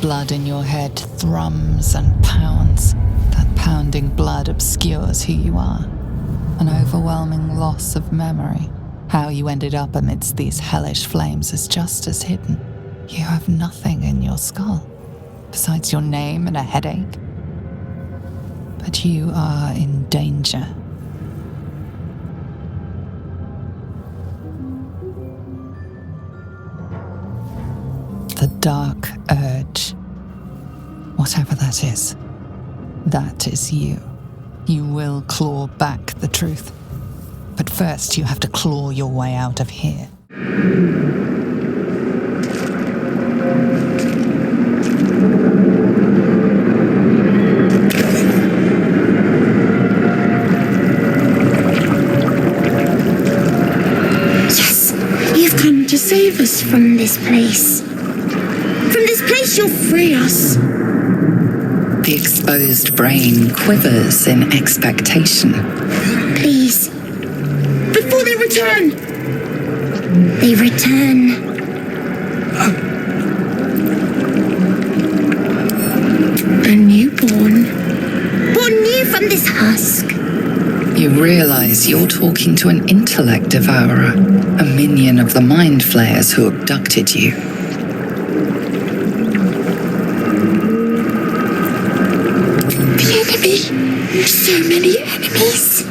blood in your head thrums and pounds. That pounding blood obscures who you are. An overwhelming loss of memory. How you ended up amidst these hellish flames is just as hidden. You have nothing in your skull, besides your name and a headache. But you are in danger. The dark urge. Whatever that is you. You will claw back the truth. But first you have to claw your way out of here. Yes! You've come to save us from this place. From this place you'll free us. The exposed brain quivers in expectation. Please. Before they return! They return. A newborn. Born new from this husk. You realize you're talking to an intellect devourer, a minion of the mind flayers who abducted you. The enemy. So many enemies.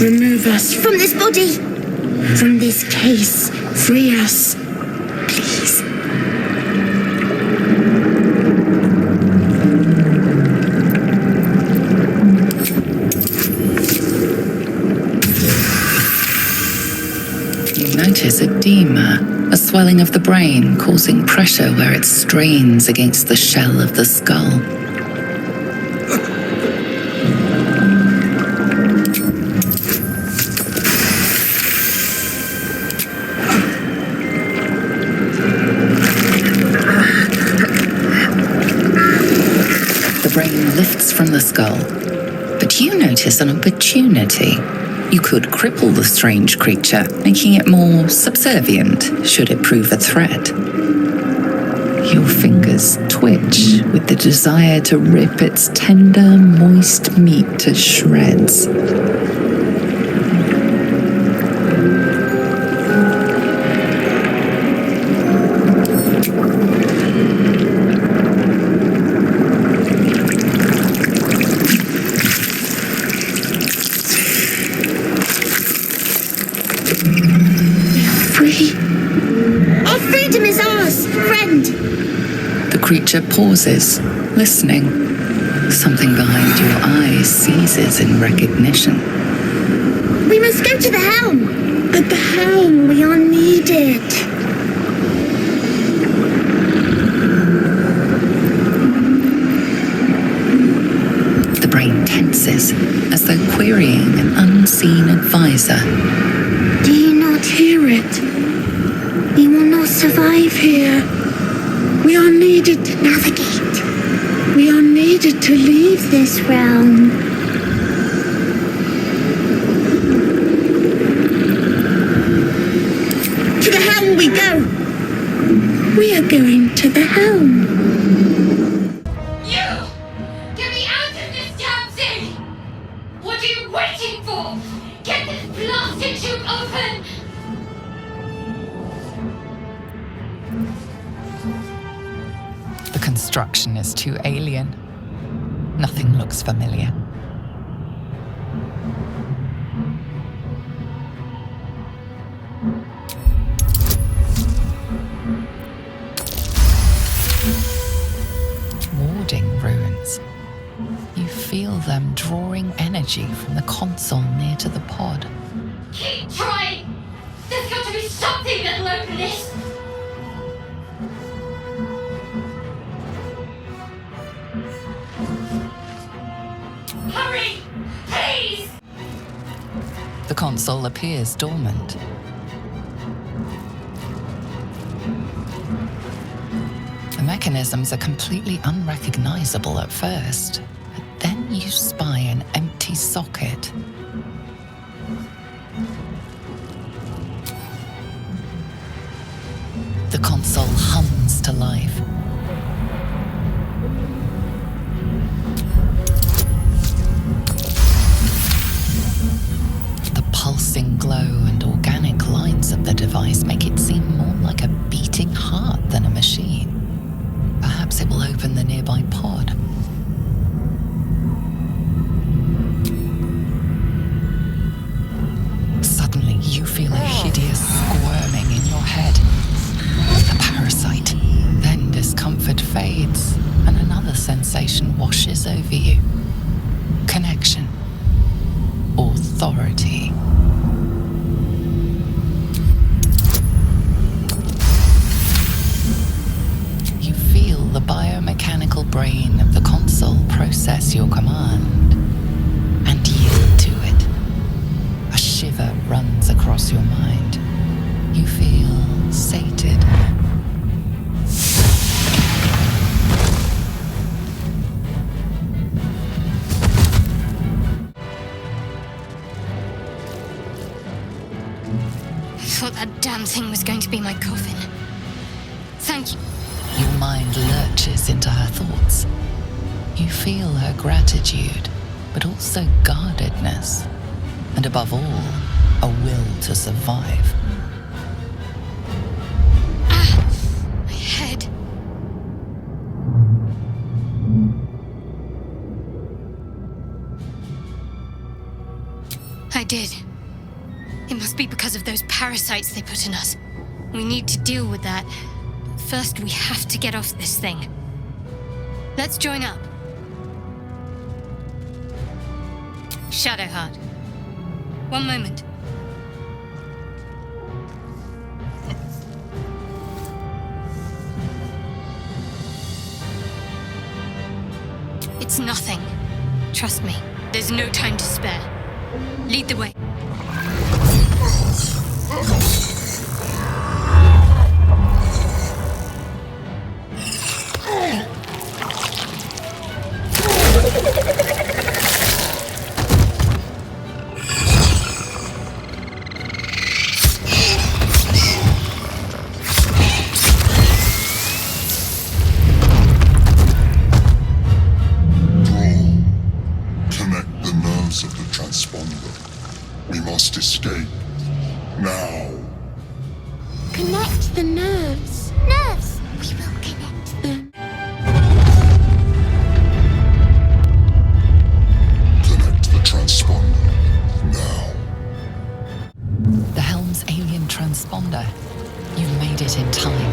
Remove us from this body, from this case. Free us, please. You notice edema, a swelling of the brain causing pressure where it strains against the shell of the skull. Lifts from the skull, but you notice an opportunity. You could cripple the strange creature, making it more subservient should it prove a threat. Your fingers twitch with the desire to rip its tender, moist meat to shreds. Creature pauses, listening. Something behind your eyes seizes in recognition. We must go to the helm. At the helm, we are needed. The brain tenses as though querying an unseen advisor. Do you not hear it? We will not survive here. We are needed to navigate. We are needed to leave this realm. To the helm we go. We are going to the helm. You! Get me out of this damn thing! What are you waiting for? Get this blasted tube open! The construction is too alien. Nothing looks familiar. Warding runes. You feel them drawing energy from the console near to the pod. Keep trying! There's got to be something that'll open this! Hurry! Please! The console appears dormant. The mechanisms are completely unrecognizable at first, but then you spy an empty socket. console hums to life. The pulsing glow and organic lines of the device make it seem more like a beating heart than a machine. Perhaps it will open the nearby pod. Suddenly, you feel a hideous squirming in your head. A parasite. Then discomfort fades, and another sensation washes over you. Connection. Authority. You feel the biomechanical brain of the console process your command and yield to it. A shiver runs across your mind. You feel sated. I thought that damn thing was going to be my coffin. Thank you. Your mind lurches into her thoughts. You feel her gratitude, but also guardedness. And above all, a will to survive. My head. I did. It must be because of those parasites they put in us. We need to deal with that. But first, we have to get off this thing. Let's join up. Shadowheart. One moment. It's nothing. Trust me, there's no time to spare. Lead the way. Connect the nerves of the transponder. We must escape. Now. Connect the nerves. Nerves! We will connect them. Connect the transponder. Now. The Helm's alien transponder. You've made it in time.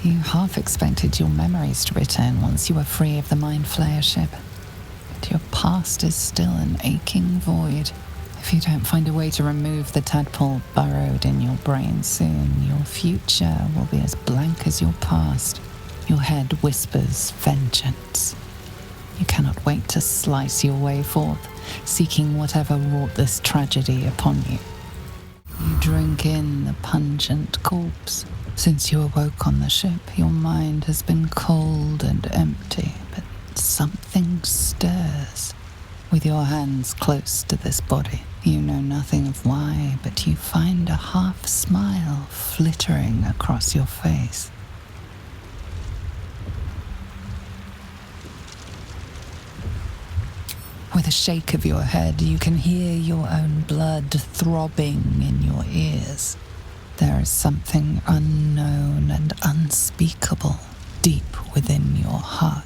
You half expected your memories to return once you were free of the Mind Flayer ship. But your past is still an aching void. If you don't find a way to remove the tadpole burrowed in your brain soon, your future will be as blank as your past. Your head whispers vengeance. You cannot wait to slice your way forth, seeking whatever wrought this tragedy upon you. You drink in the pungent corpse. Since you awoke on the ship, your mind has been cold and empty, but something stirs. With your hands close to this body, you know nothing of why, but you find a half smile flittering across your face. With a shake of your head, you can hear your own blood throbbing in your ears. There is something unknown and unspeakable deep within your heart.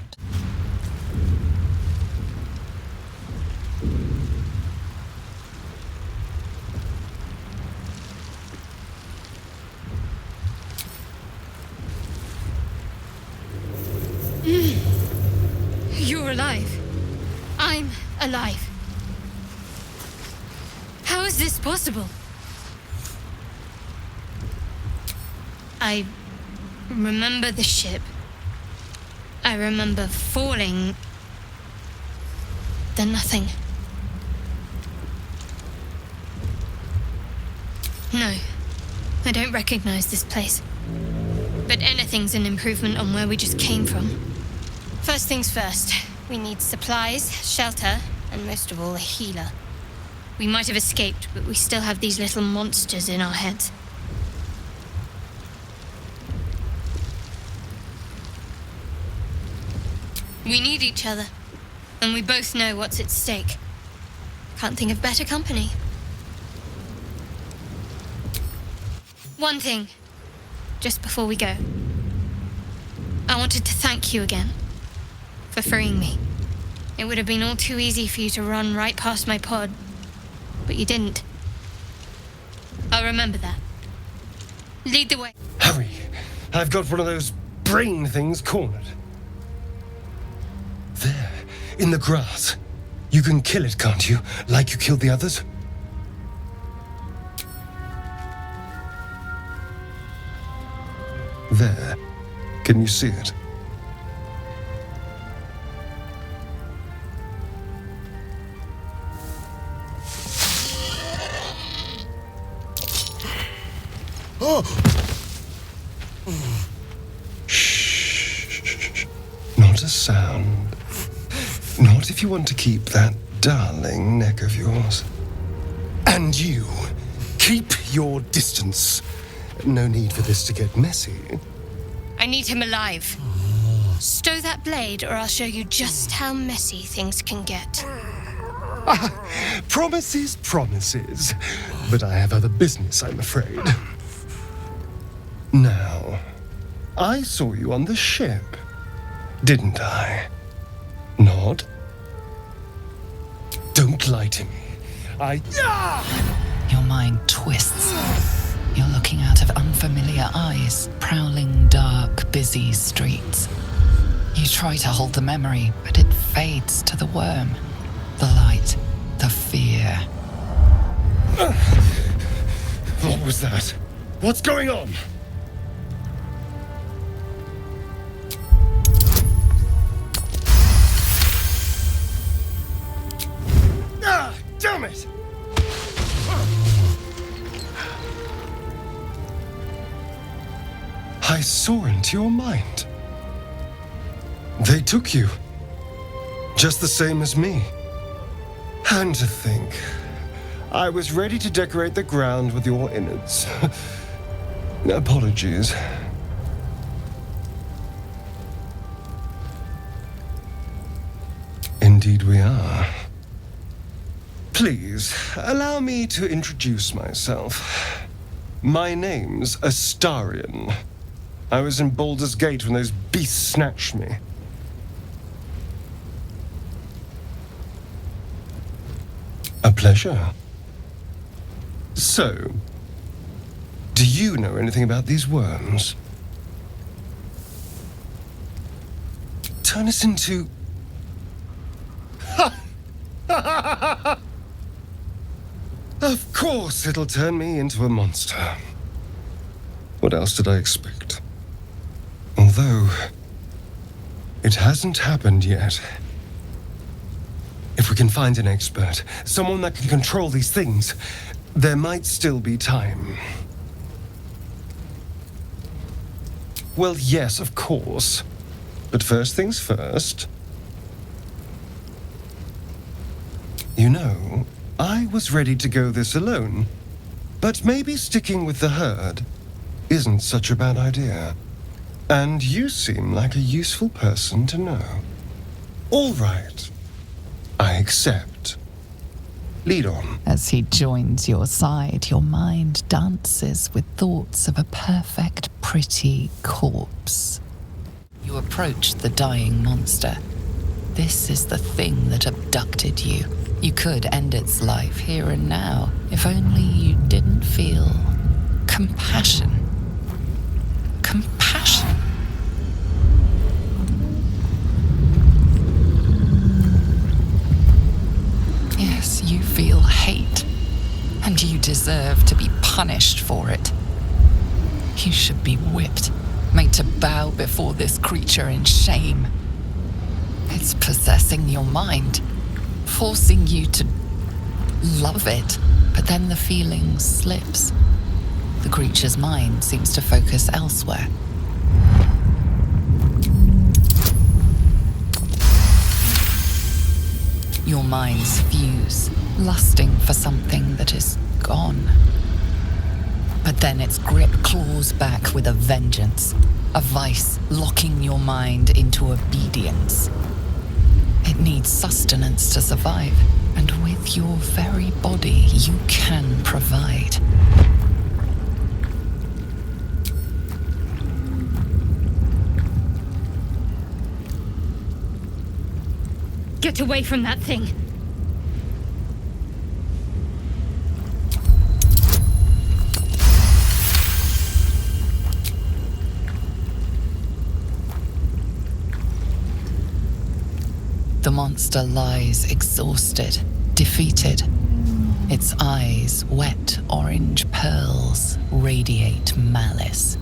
You're alive. I'm alive. How is this possible? I remember the ship. I remember falling. Then nothing. No, I don't recognize this place. But anything's an improvement on where we just came from. First things first, we need supplies, shelter, and most of all, a healer. We might have escaped, but we still have these little monsters in our heads. We need each other, and we both know what's at stake. Can't think of better company. One thing, just before we go. I wanted to thank you again for freeing me. It would have been all too easy for you to run right past my pod, but you didn't. I'll remember that. Lead the way. Hurry! I've got one of those brain things cornered. There, in the grass. You can kill it, can't you? Like you killed the others? There. Can you see it? Oh! Shh. Not a sound. Not if you want to keep that darling neck of yours. And you, keep your distance. No need for this to get messy. I need him alive. Stow that blade, or I'll show you just how messy things can get. Promises, promises. But I have other business, I'm afraid. Now, I saw you on the ship, didn't I? Nod? Don't lie to me. Your mind twists. You're looking out of unfamiliar eyes, prowling dark, busy streets. You try to hold the memory, but it fades to the worm. The light, the fear. What was that? What's going on? Ah, damn it! I saw into your mind. They took you. Just the same as me. And to think, I was ready to decorate the ground with your innards. Apologies. Indeed we are. Please, allow me to introduce myself. My name's Astarion. I was in Baldur's Gate when those beasts snatched me. A pleasure. So, do you know anything about these worms? turn us into... Of course it'll turn me into a monster. What else did I expect? Although, it hasn't happened yet. If we can find an expert, someone that can control these things, there might still be time. Well, yes, of course. But first things first. You know, I was ready to go this alone. But maybe sticking with the herd isn't such a bad idea. And you seem like a useful person to know. All right. I accept. Lead on. As he joins your side, your mind dances with thoughts of a perfect, pretty corpse. You approach the dying monster. This is the thing that abducted you. You could end its life here and now, if only you didn't feel compassion. Compassion. Yes, you feel hate, and you deserve to be punished for it. You should be whipped, made to bow before this creature in shame. It's possessing your mind, forcing you to love it, but then the feeling slips. The creature's mind seems to focus elsewhere. Your minds fuse, lusting for something that is gone. But then its grip claws back with a vengeance, a vice locking your mind into obedience. It needs sustenance to survive, and with your very body, you can provide. Get away from that thing. The monster lies exhausted, defeated. Its eyes, wet orange pearls, radiate malice.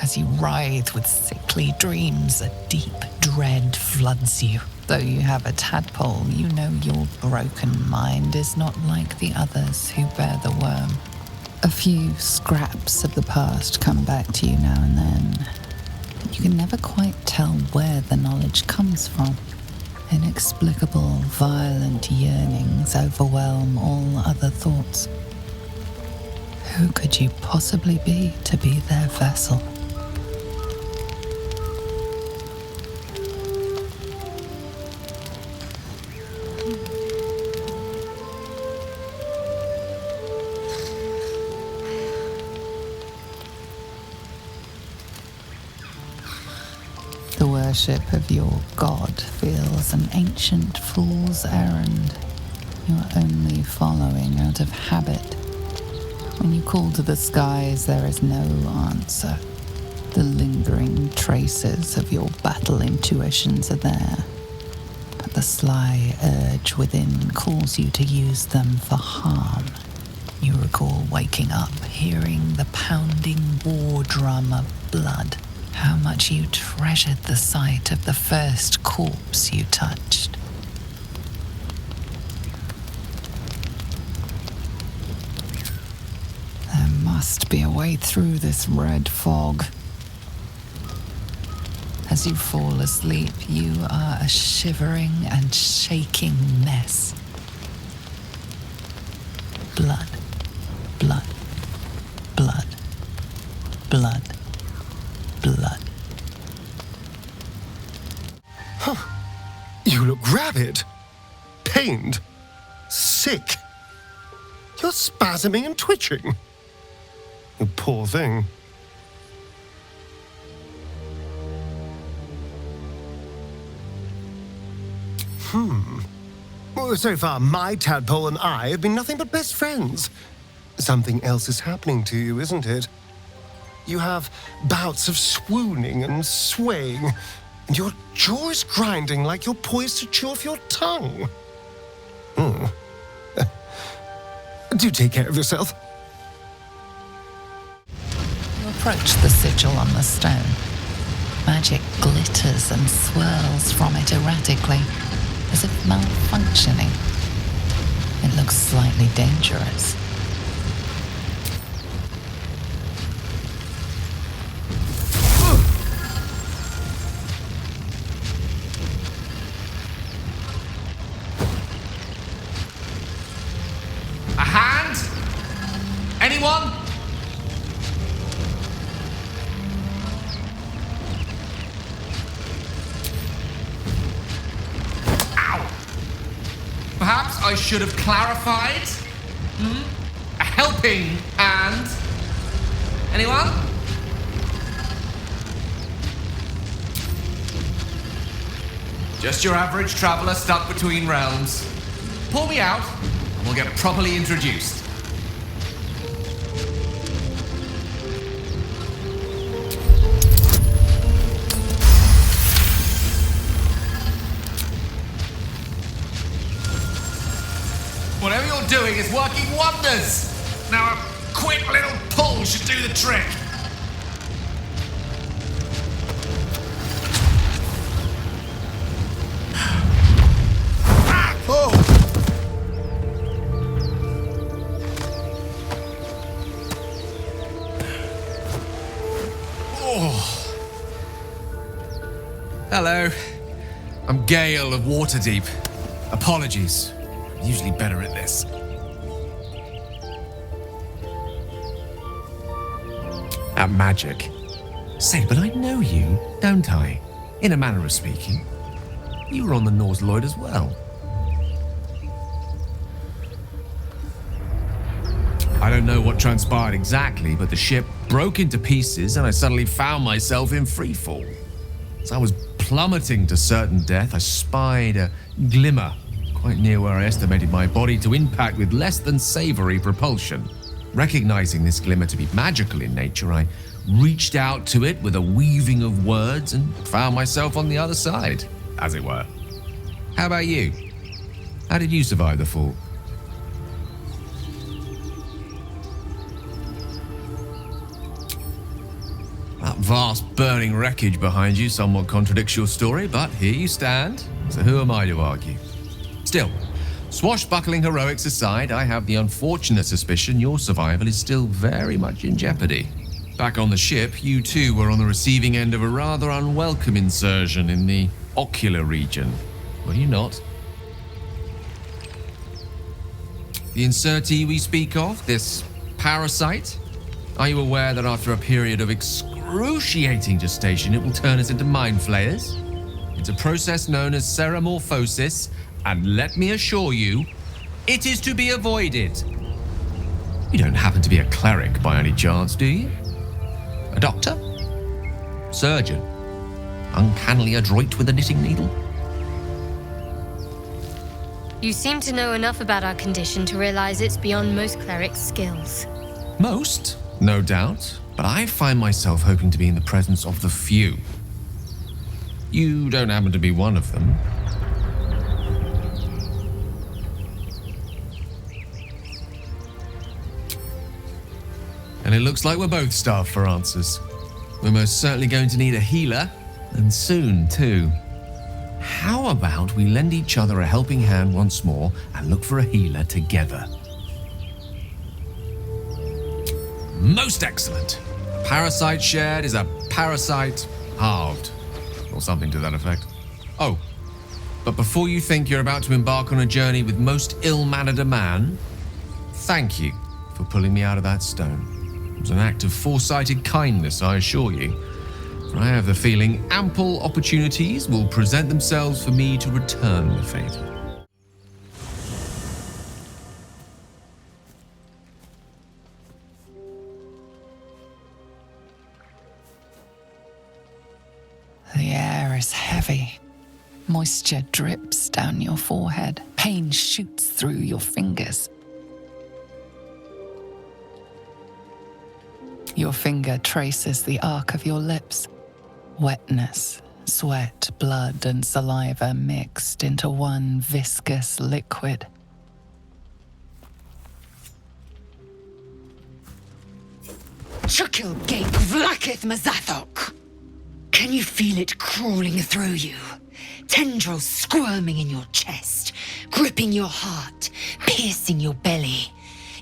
As you writhe with sickly dreams, a deep dread floods you. Though you have a tadpole, you know your broken mind is not like the others who bear the worm. A few scraps of the past come back to you now and then. You can never quite tell where the knowledge comes from. Inexplicable, violent yearnings overwhelm all other thoughts. Who could you possibly be to be their vessel? The worship of your god feels an ancient fool's errand. You are only following out of habit. When you call to the skies, there is no answer. The lingering traces of your battle intuitions are there, but the sly urge within calls you to use them for harm. You recall waking up, hearing the pounding war drum of blood. How much you treasured the sight of the first corpse you touched. There must be a way through this red fog. As you fall asleep, you are a shivering and shaking mess. Blood, blood, blood, blood. Blood. You look rabid, pained, sick. You're spasming and twitching. You poor thing. Well, so far, my tadpole and I have been nothing but best friends. Something else is happening to you, isn't it? You have bouts of swooning and swaying, and your jaw is grinding like you're poised to chew off your tongue. Do take care of yourself. You approach the sigil on the stone. Magic glitters and swirls from it erratically, as if malfunctioning. It looks slightly dangerous. A hand? Anyone? Ow! Perhaps I should have clarified? A helping hand? Anyone? Just your average traveler stuck between realms. Pull me out, and we'll get properly introduced. Whatever you're doing is working wonders. Now a quick little pull should do the trick. Hello. I'm Gale of Waterdeep. Apologies. I'm usually better at this. At magic. Say, but I know you, don't I? In a manner of speaking. You were on the Norse Lloyd as well. I don't know what transpired exactly, but the ship broke into pieces and I suddenly found myself in freefall. As I was plummeting to certain death, I spied a glimmer quite near where I estimated my body to impact with less than savory propulsion. Recognizing this glimmer to be magical in nature, I reached out to it with a weaving of words and found myself on the other side, as it were. How about you? How did you survive the fall? That vast burning wreckage behind you somewhat contradicts your story, but here you stand, so who am I to argue? Still, swashbuckling heroics aside, I have the unfortunate suspicion your survival is still very much in jeopardy. Back on the ship, you too were on the receiving end of a rather unwelcome insertion in the ocular region, were you not? The insertee we speak of, this parasite, are you aware that after a period of excruciating gestation, it will turn us into mind flayers? It's a process known as seromorphosis, and let me assure you, it is to be avoided. You don't happen to be a cleric by any chance, do you? A doctor? Surgeon? Uncannily adroit with a knitting needle? You seem to know enough about our condition to realize it's beyond most clerics' skills. Most, no doubt, but I find myself hoping to be in the presence of the few. You don't happen to be one of them. And it looks like we're both starved for answers. We're most certainly going to need a healer, and soon too. How about we lend each other a helping hand once more and look for a healer together? Most excellent. A parasite shared is a parasite halved, or something to that effect. Oh, but before you think you're about to embark on a journey with most ill-mannered a man, thank you for pulling me out of that stone. It was an act of foresighted kindness, I assure you. For I have the feeling ample opportunities will present themselves for me to return the favor. The air is heavy. Moisture drips down your forehead. Pain shoots through your fingers. Your finger traces the arc of your lips. Wetness, sweat, blood, and saliva mixed into one viscous liquid. Chukil Gate Vlakith Mazathok! Can you feel it crawling through you? Tendrils squirming in your chest, gripping your heart, piercing your belly.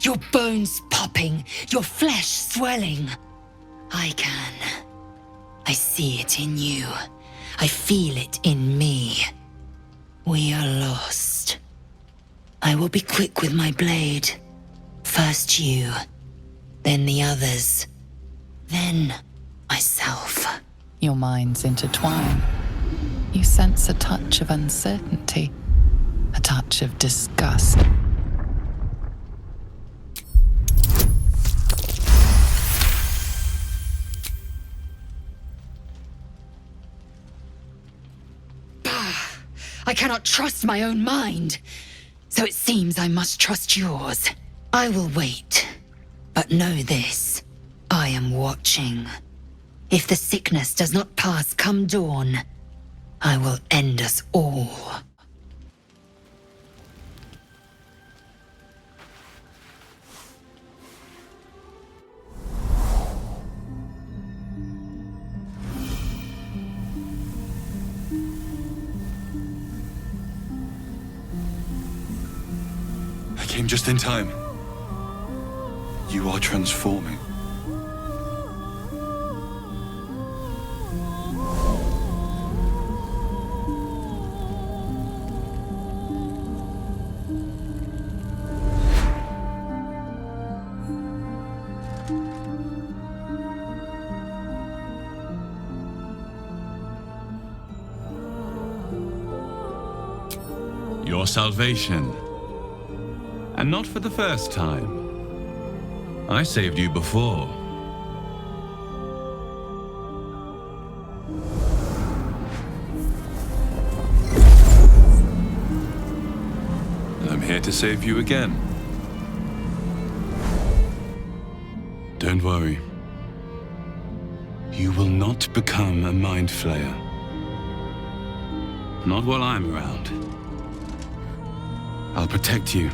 Your bones popping, your flesh swelling. I can. I see it in you. I feel it in me. We are lost. I will be quick with my blade. First you, then the others, then myself. Your minds intertwine. You sense a touch of uncertainty, a touch of disgust. I cannot trust my own mind, so it seems I must trust yours. I will wait, but know this, I am watching. If the sickness does not pass come dawn, I will end us all. I came just in time. You are transforming. Your salvation. And not for the first time. I saved you before. I'm here to save you again. Don't worry. You will not become a mind flayer. Not while I'm around. I'll protect you.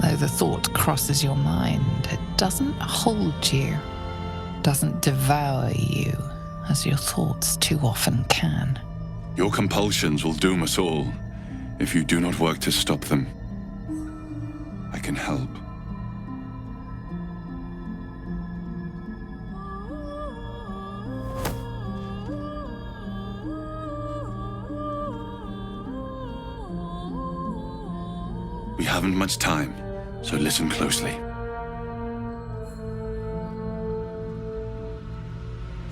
Though the thought crosses your mind, it doesn't hold you, doesn't devour you, as your thoughts too often can. Your compulsions will doom us all if you do not work to stop them. I can help. We haven't much time, so listen closely.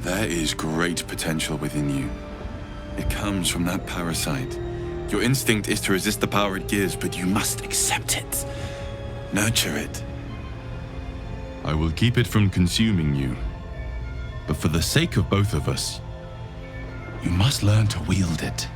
There is great potential within you. It comes from that parasite. Your instinct is to resist the power it gives, but you must accept it. Nurture it. I will keep it from consuming you. But for the sake of both of us, You must learn to wield it.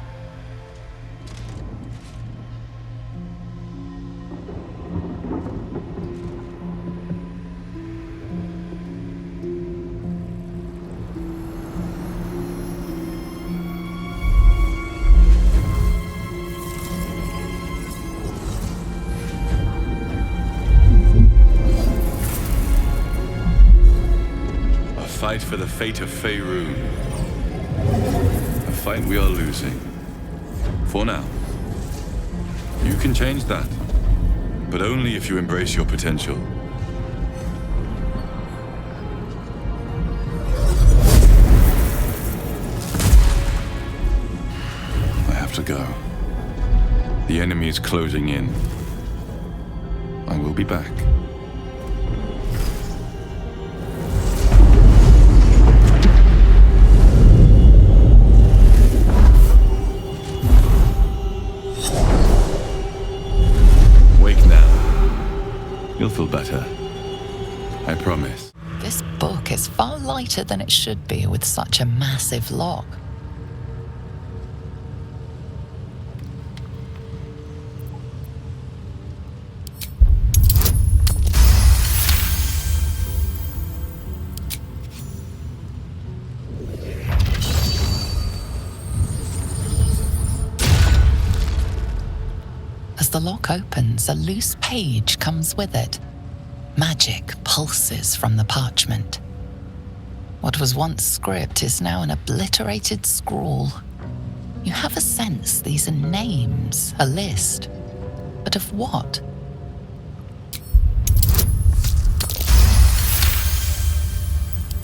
Fight for the fate of Faerun. A fight we are losing. For now. You can change that. But only if you embrace your potential. I have to go. The enemy is closing in. I will be back. You'll feel better. I promise. This book is far lighter than it should be with such a massive log. the lock opens, a loose page comes with it. Magic pulses from the parchment. What was once script is now an obliterated scrawl. You have a sense these are names, a list. But of what?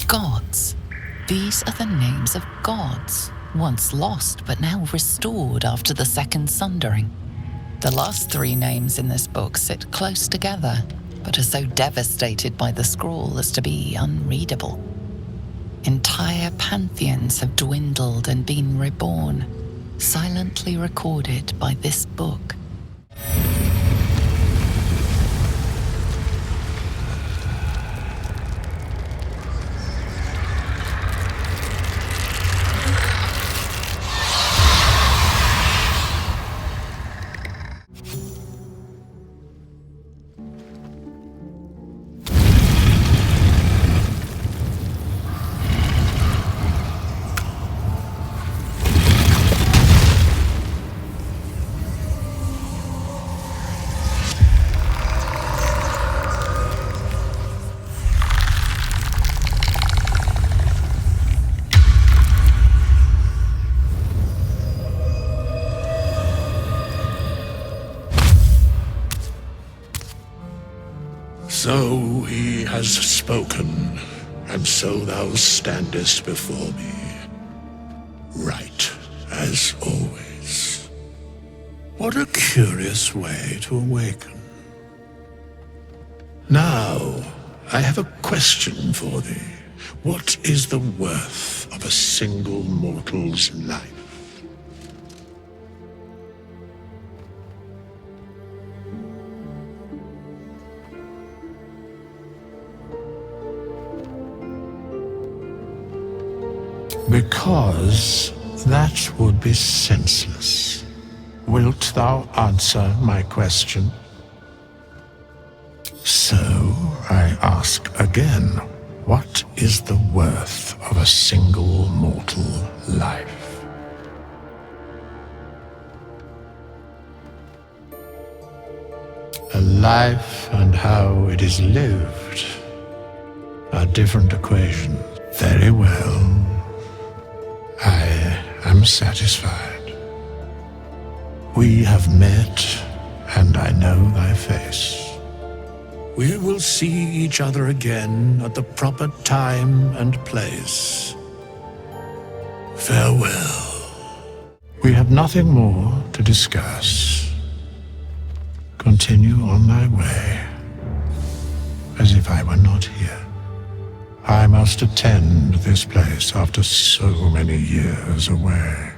Gods. These are the names of gods, once lost but now restored after the Second Sundering. The last 3 names in this book sit close together, but are so devastated by the scrawl as to be unreadable. Entire pantheons have dwindled and been reborn, silently recorded by this book. So he has spoken, and so thou standest before me. Right, as always. What a curious way to awaken. Now, I have a question for thee. What is the worth of a single mortal's life? Because that would be senseless. Wilt thou answer my question? So, I ask again, what is the worth of a single mortal life? A life and how it is lived are different equations. Very well. I am satisfied. We have met, and I know thy face. We will see each other again at the proper time and place. Farewell. We have nothing more to discuss. Continue on thy way, as if I were not here. I must attend this place after so many years away.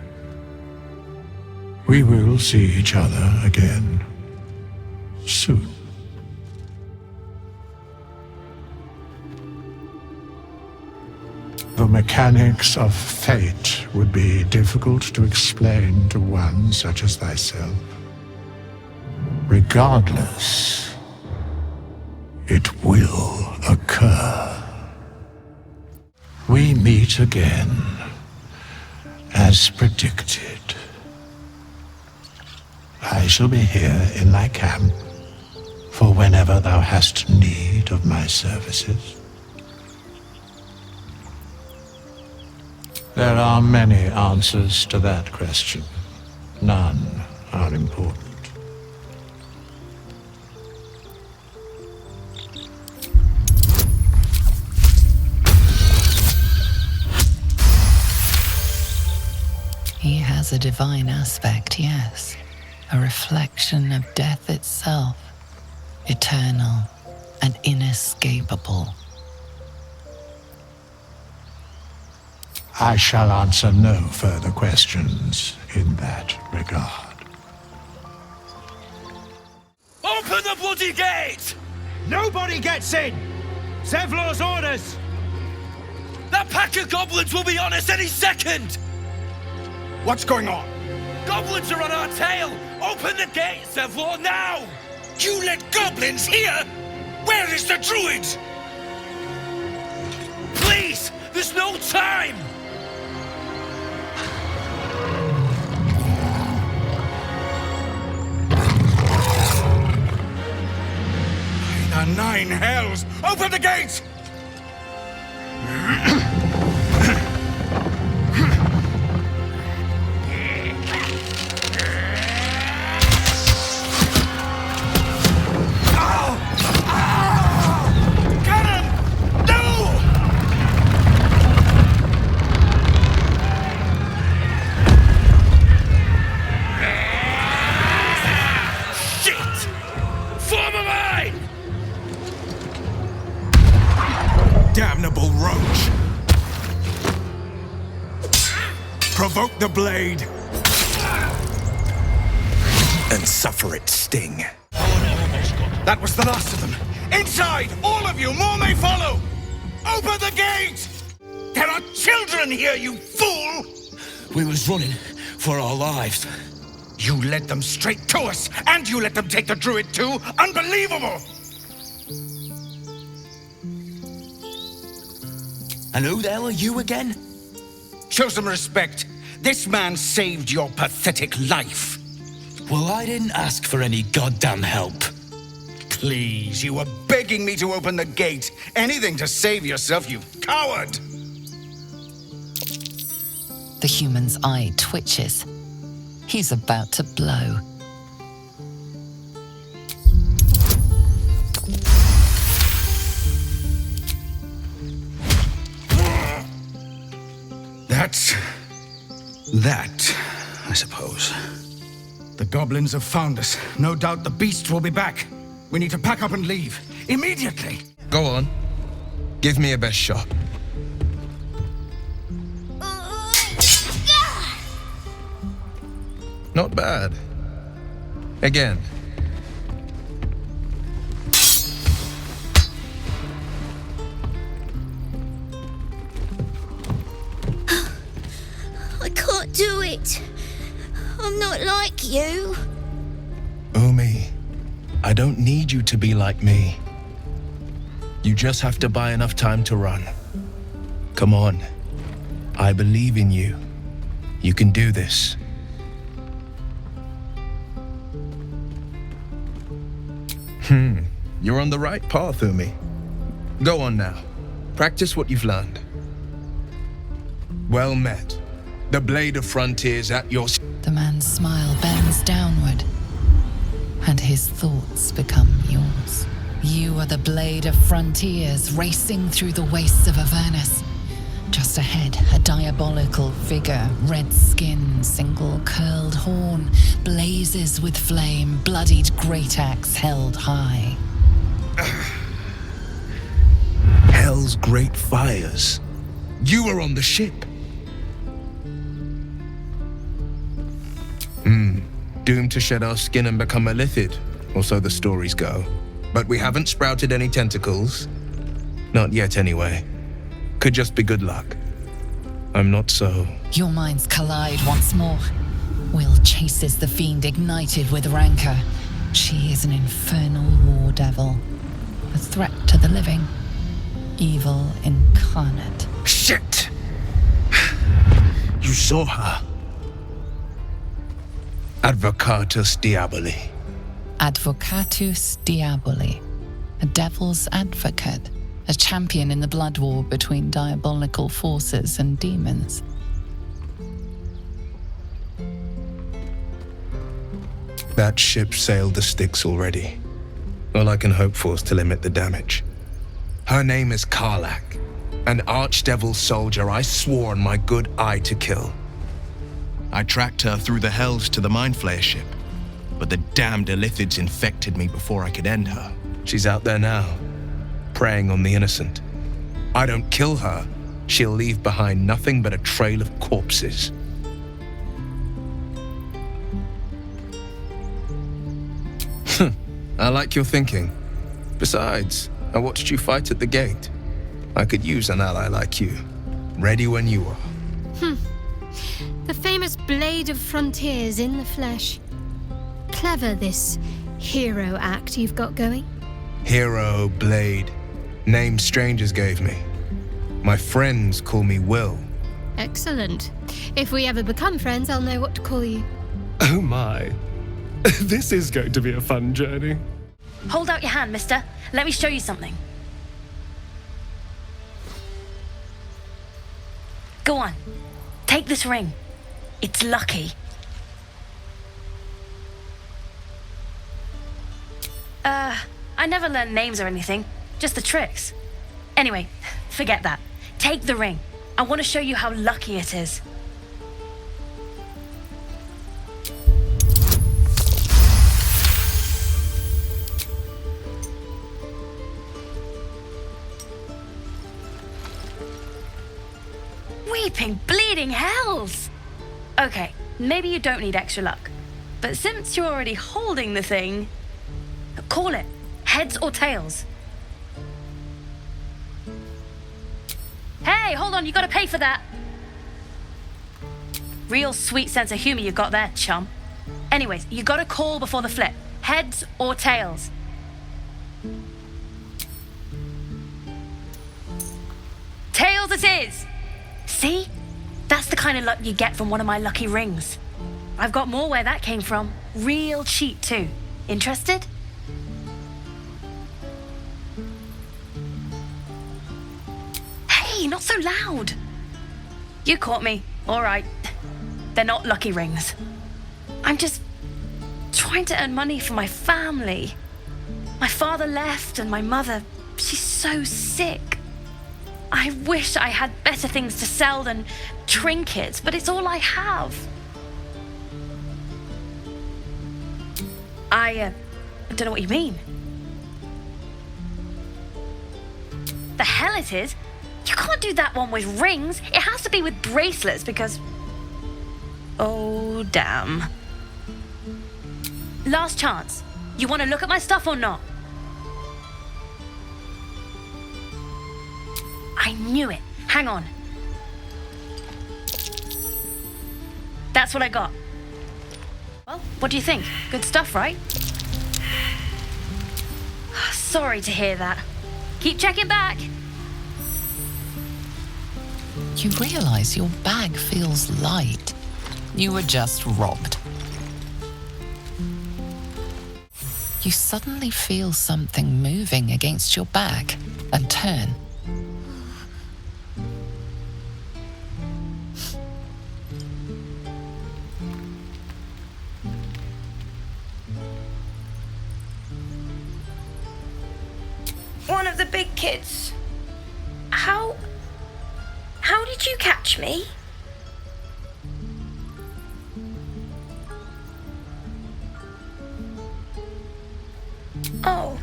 We will see each other again soon. The mechanics of fate would be difficult to explain to one such as thyself. Regardless, it will occur. We meet again, as predicted. I shall be here in thy camp for whenever thou hast need of my services. There are many answers to that question. None are important. He has a divine aspect, yes. A reflection of death itself. Eternal and inescapable. I shall answer no further questions in that regard. Open the bloody gate! Nobody gets in! Zevlor's orders! That pack of goblins will be on us any second! What's going on? Goblins are on our tail! Open the gate, Zevlor, now! You let goblins here? Where is the druid? Please! There's no time! nine hells! Open the gate! Damnable roach! Provoke the blade! And suffer its sting. That was the last of them. Inside! All of you! More may follow! Open the gate! There are children here, you fool! We was running for our lives. You led them straight to us, and you let them take the druid too? Unbelievable! And who the hell are you again? Show some respect. This man saved your pathetic life. Well, I didn't ask for any goddamn help. Please, you were begging me to open the gate. Anything to save yourself, you coward! The human's eye twitches. He's about to blow. That's that, I suppose. The goblins have found us. No doubt the beasts will be back. We need to pack up and leave. Immediately! Go on. Give me a best shot. Not bad. Again. I can't do it. I'm not like you. Umi, I don't need you to be like me. You just have to buy enough time to run. Come on. I believe in you. You can do this. You're on the right path, Umi. Go on now. Practice what you've learned. Well met. The blade of frontiers at your... The man's smile bends downward, and his thoughts become yours. You are the blade of frontiers racing through the wastes of Avernus. Just ahead, a diabolical figure, red skin, single curled horn, blazes with flame, bloodied great axe held high. Hell's great fires. You were on the ship. Doomed to shed our skin and become a lithid, or so the stories go. But we haven't sprouted any tentacles. Not yet, anyway. Could just be good luck. I'm not so... Your minds collide once more. Will chases the fiend ignited with rancor. She is an infernal war devil. A threat to the living. Evil incarnate. Shit! You saw her. Advocatus Diaboli. Advocatus Diaboli. A devil's advocate. A champion in the blood war between diabolical forces and demons. That ship sailed the Styx already. All I can hope for is to limit the damage. Her name is Karlak, an archdevil soldier I swore on my good eye to kill. I tracked her through the hells to the Mindflayer ship, but the damned Illithids infected me before I could end her. She's out there now, preying on the innocent. I don't kill her, she'll leave behind nothing but a trail of corpses. I like your thinking. Besides, I watched you fight at the gate. I could use an ally like you. Ready when you are. The famous Blade of Frontiers in the flesh. Clever, this hero act you've got going. Hero, Blade. Names strangers gave me. My friends call me Will. Excellent. If we ever become friends, I'll know what to call you. Oh my. This is going to be a fun journey. Hold out your hand, mister. Let me show you something. Go on. Take this ring. It's lucky. I never learned names or anything. Just the tricks. Anyway, forget that. Take the ring. I want to show you how lucky it is. Weeping, bleeding hells! Okay, maybe you don't need extra luck. But since you're already holding the thing, call it. Heads or tails? Hey, hold on, you gotta pay for that. Real sweet sense of humor you got there, chum. Anyways, you gotta call before the flip. Heads or tails? Tails it is! See? That's the kind of luck you get from one of my lucky rings. I've got more where that came from. Real cheap too. Interested? Hey, not so loud. You caught me. All right. They're not lucky rings. I'm just trying to earn money for my family. My father left and my mother, she's so sick. I wish I had better things to sell than trinkets, but it's all I have. I don't know what you mean. The hell it is? You can't do that one with rings. It has to be with bracelets because... Oh, damn. Last chance. You want to look at my stuff or not? I knew it. Hang on. That's what I got. Well, what do you think? Good stuff, right? Sorry to hear that. Keep checking back. You realize your bag feels light. You were just robbed. You suddenly feel something moving against your back and turn. One of the big kids. How did you catch me? Oh,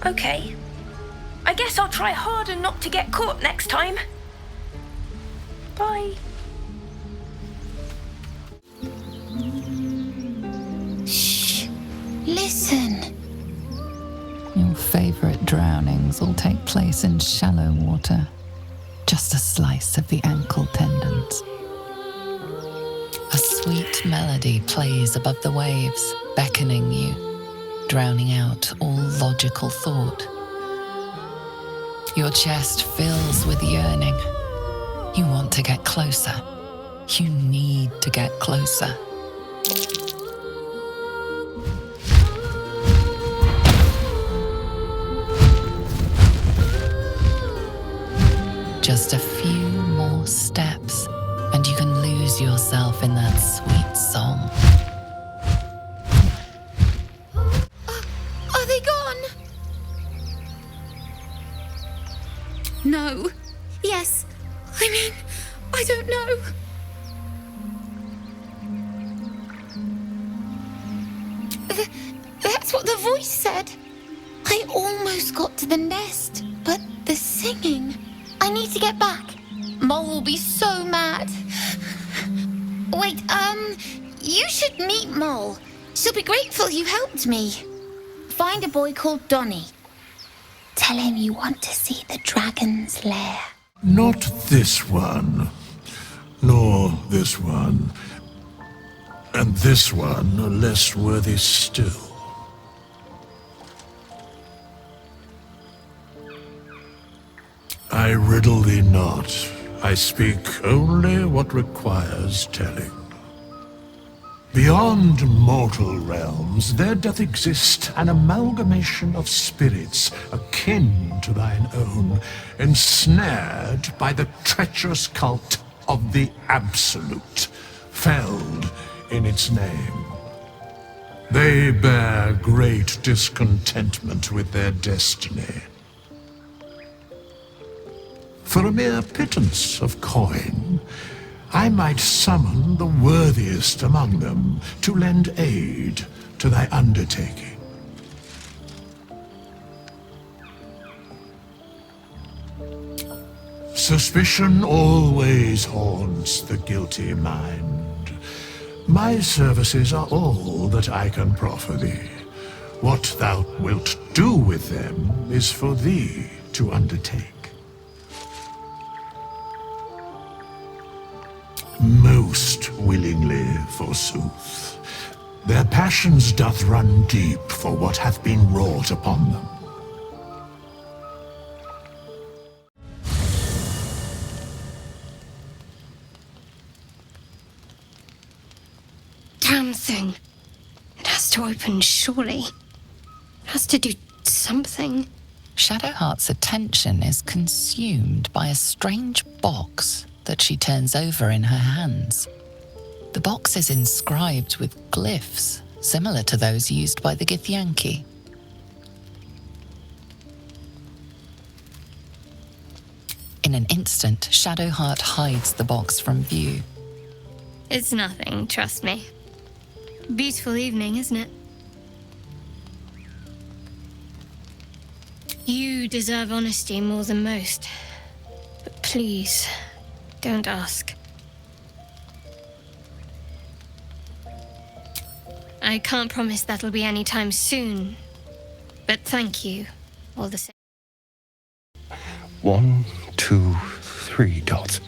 okay. I guess I'll try harder not to get caught next time. Bye. Shh. Listen. Your favorite drownings all take place in shallow water. Just a slice of the ankle tendons. A sweet melody plays above the waves, beckoning you, drowning out all logical thought. Your chest fills with yearning. You want to get closer. You need to get closer. Just a few more steps, and you can lose yourself in that sweet song. Are they gone? No. Yes. I mean, I don't know. That's what the voice said. I almost got to the nest, but the singing... I need to get back. Mole will be so mad. Wait, you should meet Mole. She'll be grateful you helped me. Find a boy called Donny. Tell him you want to see the dragon's lair. Not this one, nor this one, and this one are less worthy still. I riddle thee not. I speak only what requires telling. Beyond mortal realms, there doth exist an amalgamation of spirits akin to thine own, ensnared by the treacherous cult of the Absolute, felled in its name. They bear great discontentment with their destiny. For a mere pittance of coin, I might summon the worthiest among them to lend aid to thy undertaking. Suspicion always haunts the guilty mind. My services are all that I can proffer thee. What thou wilt do with them is for thee to undertake. Most willingly, forsooth. Their passions doth run deep for what hath been wrought upon them. Damn thing. It has to open, surely. It has to do something. Shadowheart's attention is consumed by a strange box that she turns over in her hands. The box is inscribed with glyphs similar to those used by the Githyanki. In an instant, Shadowheart hides the box from view. It's nothing, trust me. Beautiful evening, isn't it? You deserve honesty more than most. But please, don't ask. I can't promise that'll be any time soon, but thank you, all the same. 1, 2, 3 dots.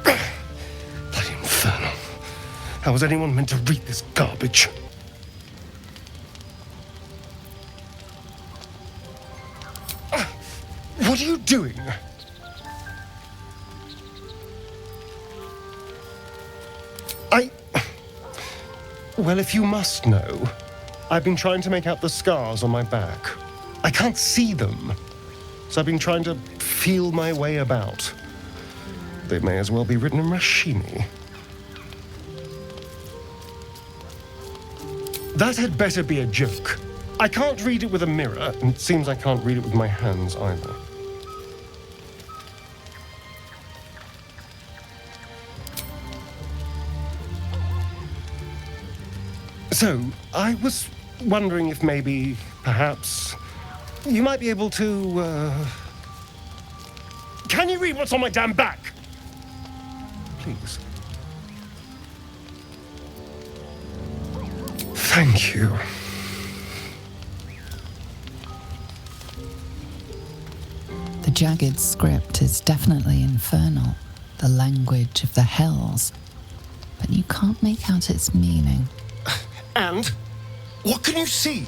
Bloody infernal. How was anyone meant to read this garbage? What are you doing? Well, if you must know, I've been trying to make out the scars on my back. I can't see them, so I've been trying to feel my way about. They may as well be written in Rashini. That had better be a joke. I can't read it with a mirror, and it seems I can't read it with my hands either. So, I was wondering if maybe, perhaps, you might be able to, Can you read what's on my damn back? Please. Thank you. The jagged script is definitely infernal, the language of the hells, but you can't make out its meaning. And what can you see?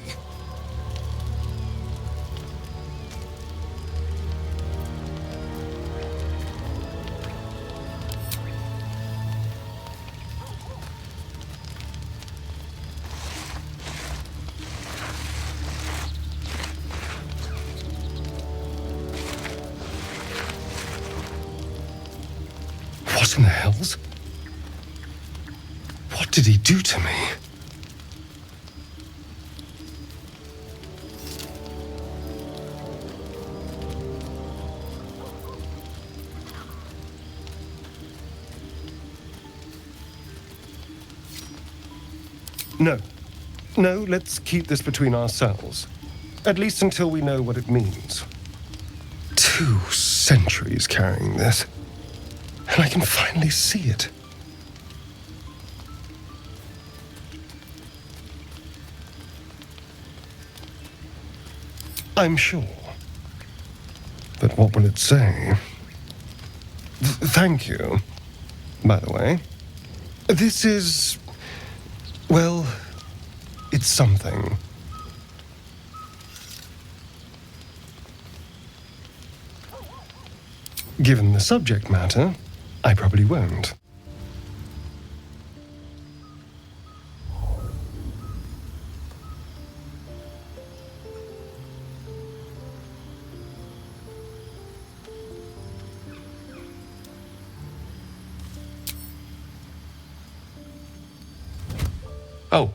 What in the hells? What did he do to me? No, let's keep this between ourselves. At least until we know what it means. 2 centuries carrying this, and I can finally see it. I'm sure. But what will it say? Thank you, by the way. This is... well, it's something. Given the subject matter, I probably won't. Oh.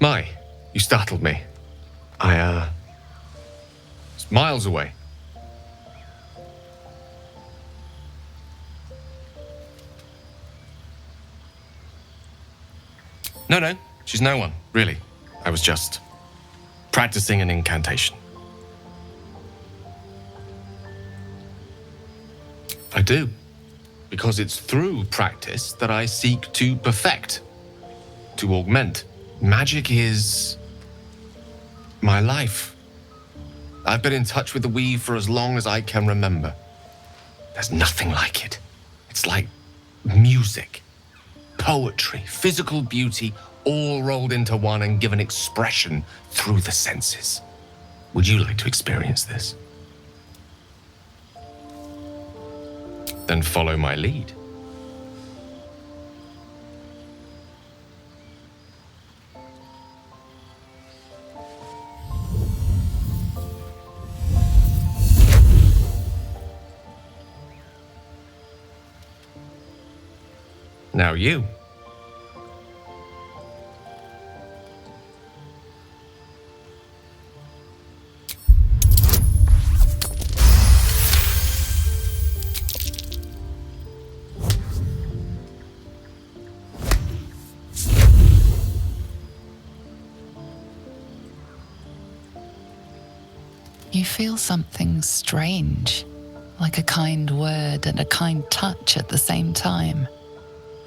My, you startled me. It's miles away. No, she's no one, really. I was just practicing an incantation. I do, because it's through practice that I seek to perfect, to augment. Magic is my life. I've been in touch with the weave for as long as I can remember. There's nothing like it. It's like music, poetry, physical beauty, all rolled into one and given expression through the senses. Would you like to experience this? Then follow my lead. Now you. You feel something strange, like a kind word and a kind touch at the same time.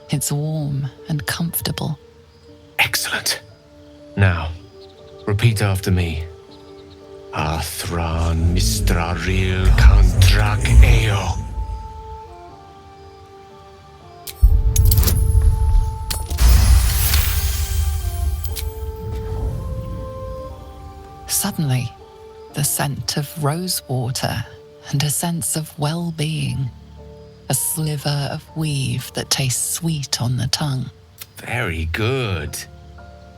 It's warm and comfortable. Excellent. Now, repeat after me. Athran mistraril kantrak eo. Suddenly, the scent of rosewater and a sense of well-being. A sliver of weave that tastes sweet on the tongue. Very good.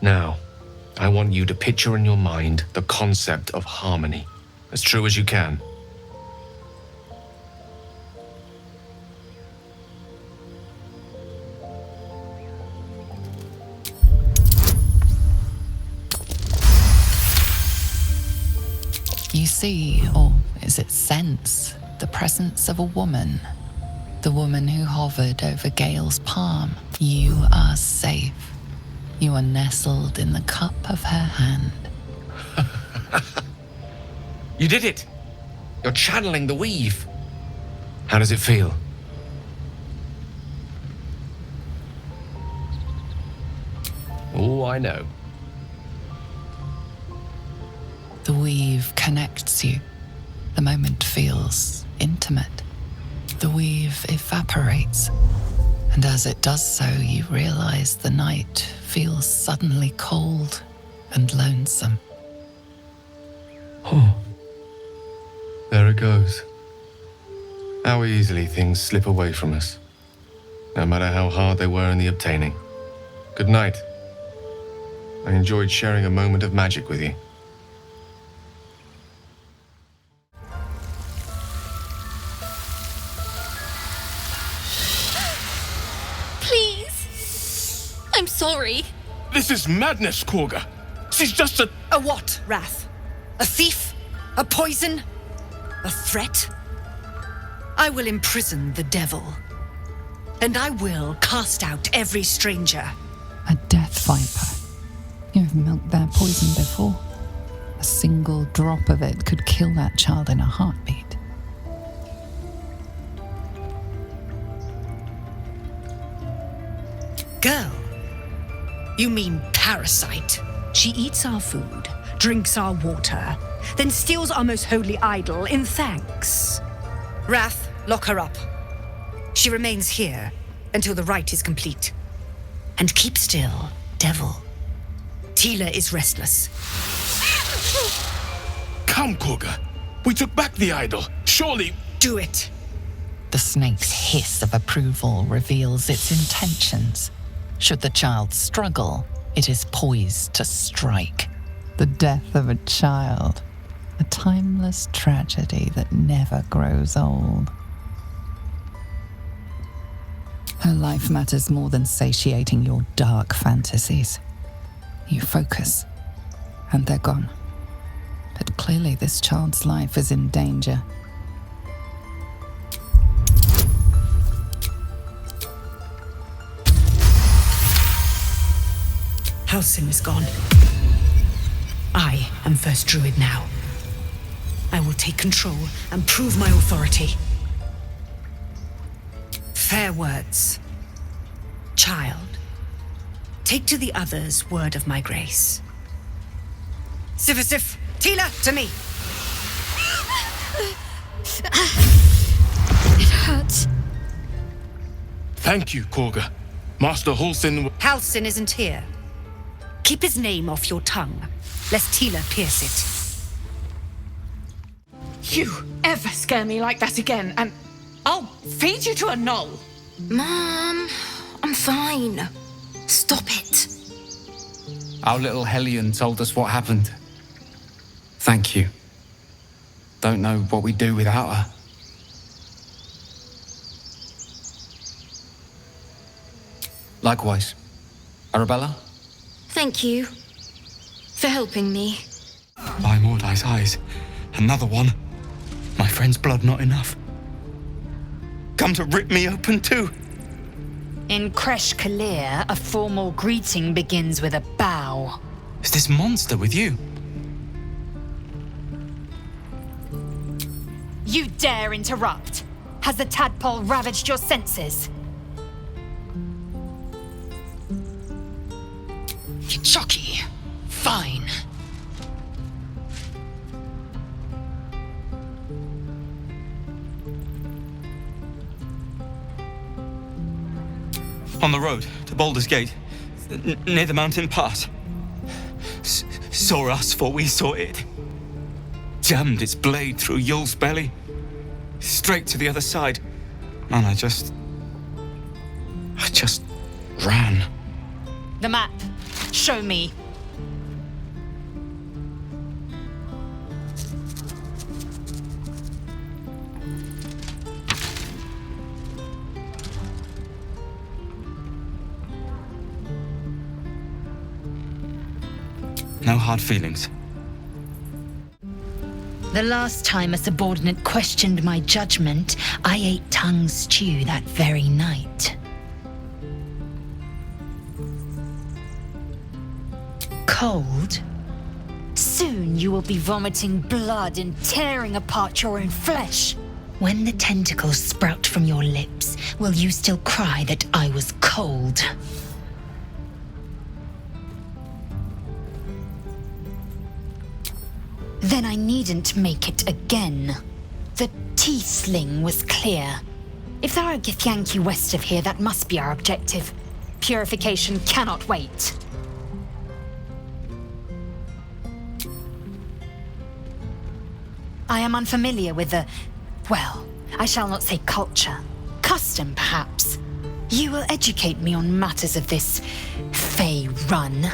Now, I want you to picture in your mind the concept of harmony, as true as you can. You see, or is it sense, the presence of a woman. The woman who hovered over Gale's palm. You are safe. You are nestled in the cup of her hand. You did it! You're channeling the weave. How does it feel? Oh, I know. The weave connects you. The moment feels intimate. The weave evaporates, and as it does so, you realize the night feels suddenly cold and lonesome. Oh, there it goes. How easily things slip away from us, no matter how hard they were in the obtaining. Good night. I enjoyed sharing a moment of magic with you. I'm sorry. This is madness, Korga. She's just a... A what, Wrath? A thief? A poison? A threat? I will imprison the devil. And I will cast out every stranger. A death viper. You've milked their poison before. A single drop of it could kill that child in a heartbeat. Girl? You mean parasite? She eats our food, drinks our water, then steals our most holy idol in thanks. Wrath, lock her up. She remains here until the rite is complete. And keep still, devil. Tila is restless. Come, Korga. We took back the idol. Surely... Do it. The snake's hiss of approval reveals its intentions. Should the child struggle, it is poised to strike. The death of a child, a timeless tragedy that never grows old. Her life matters more than satiating your dark fantasies. You focus, and they're gone. But clearly this child's life is in danger. Halsin is gone. I am first druid now. I will take control and prove my authority. Fair words. Child, take to the others word of my grace. Sif, Tila, to me! It hurts. Thank you, Korga. Master Halsin. Halsin isn't here. Keep his name off your tongue, lest Tila pierce it. You ever scare me like that again, and I'll feed you to a knoll. Mom, I'm fine. Stop it. Our little Hellion told us what happened. Thank you. Don't know what we'd do without her. Likewise. Arabella? Thank you for helping me. By Mordai's eyes, another one. My friend's blood not enough. Come to rip me open too. In Kresh Kalir, a formal greeting begins with a bow. Is this monster with you? You dare interrupt? Has the tadpole ravaged your senses? Chucky. Fine. On the road to Baldur's Gate, near the mountain pass. Saw us, for we saw it. Jammed its blade through Yul's belly, straight to the other side. And I just ran. The map. Show me. No hard feelings. The last time a subordinate questioned my judgment, I ate tongue stew that very night. Cold? Soon you will be vomiting blood and tearing apart your own flesh. When the tentacles sprout from your lips, will you still cry that I was cold? Then I needn't make it again. The Tiefling was clear. If there are Githyanki west of here, that must be our objective. Purification cannot wait. I am unfamiliar with the, well, I shall not say culture. Custom, perhaps. You will educate me on matters of this Fey run.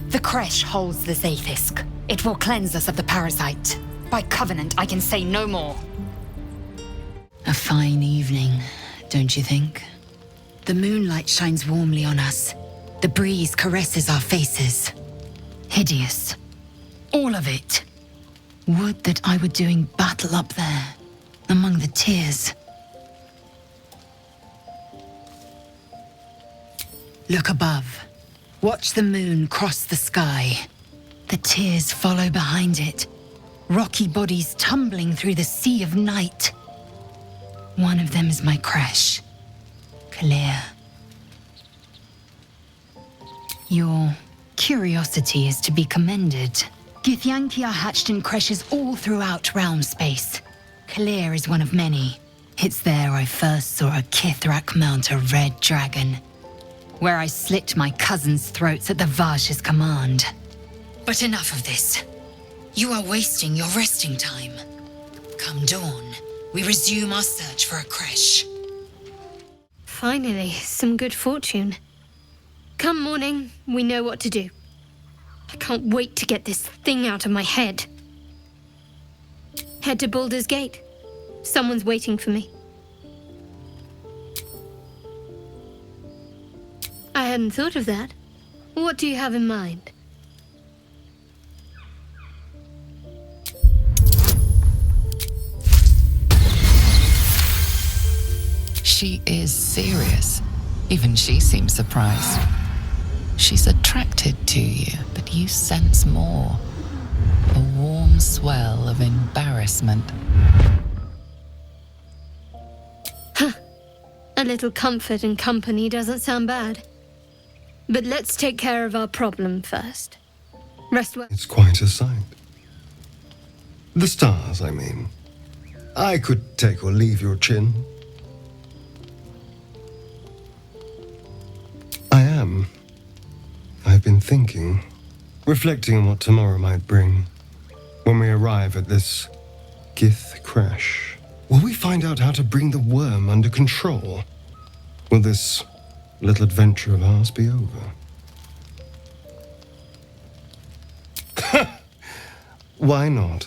The Kresh holds the Zaithisk. It will cleanse us of the parasite. By covenant, I can say no more. A fine evening, don't you think? The moonlight shines warmly on us. The breeze caresses our faces. Hideous. All of it. Would that I were doing battle up there, among the tears. Look above. Watch the moon cross the sky. The tears follow behind it. Rocky bodies tumbling through the sea of night. One of them is my Kresh. Kalir. Your curiosity is to be commended. Githyanki are hatched in Kreshes all throughout realm space. Kalir is one of many. It's there I first saw a Kithrak mount a red dragon, where I slit my cousins' throats at the Vaj's command. But enough of this. You are wasting your resting time. Come dawn, we resume our search for a Kresh. Finally, some good fortune. Come morning, we know what to do. I can't wait to get this thing out of my head. head to Baldur's Gate. Someone's waiting for me. I hadn't thought of that. What do you have in mind? She is serious. Even she seems surprised. She's attracted to you, but you sense more. A warm swell of embarrassment. Huh. A little comfort and company doesn't sound bad. But let's take care of our problem first. Rest well. It's quite a sight. The stars, I mean. I could take or leave your chin. I am. I've been thinking, reflecting on what tomorrow might bring. When we arrive at this Gith crash, will we find out how to bring the worm under control? Will this little adventure of ours be over? Why not?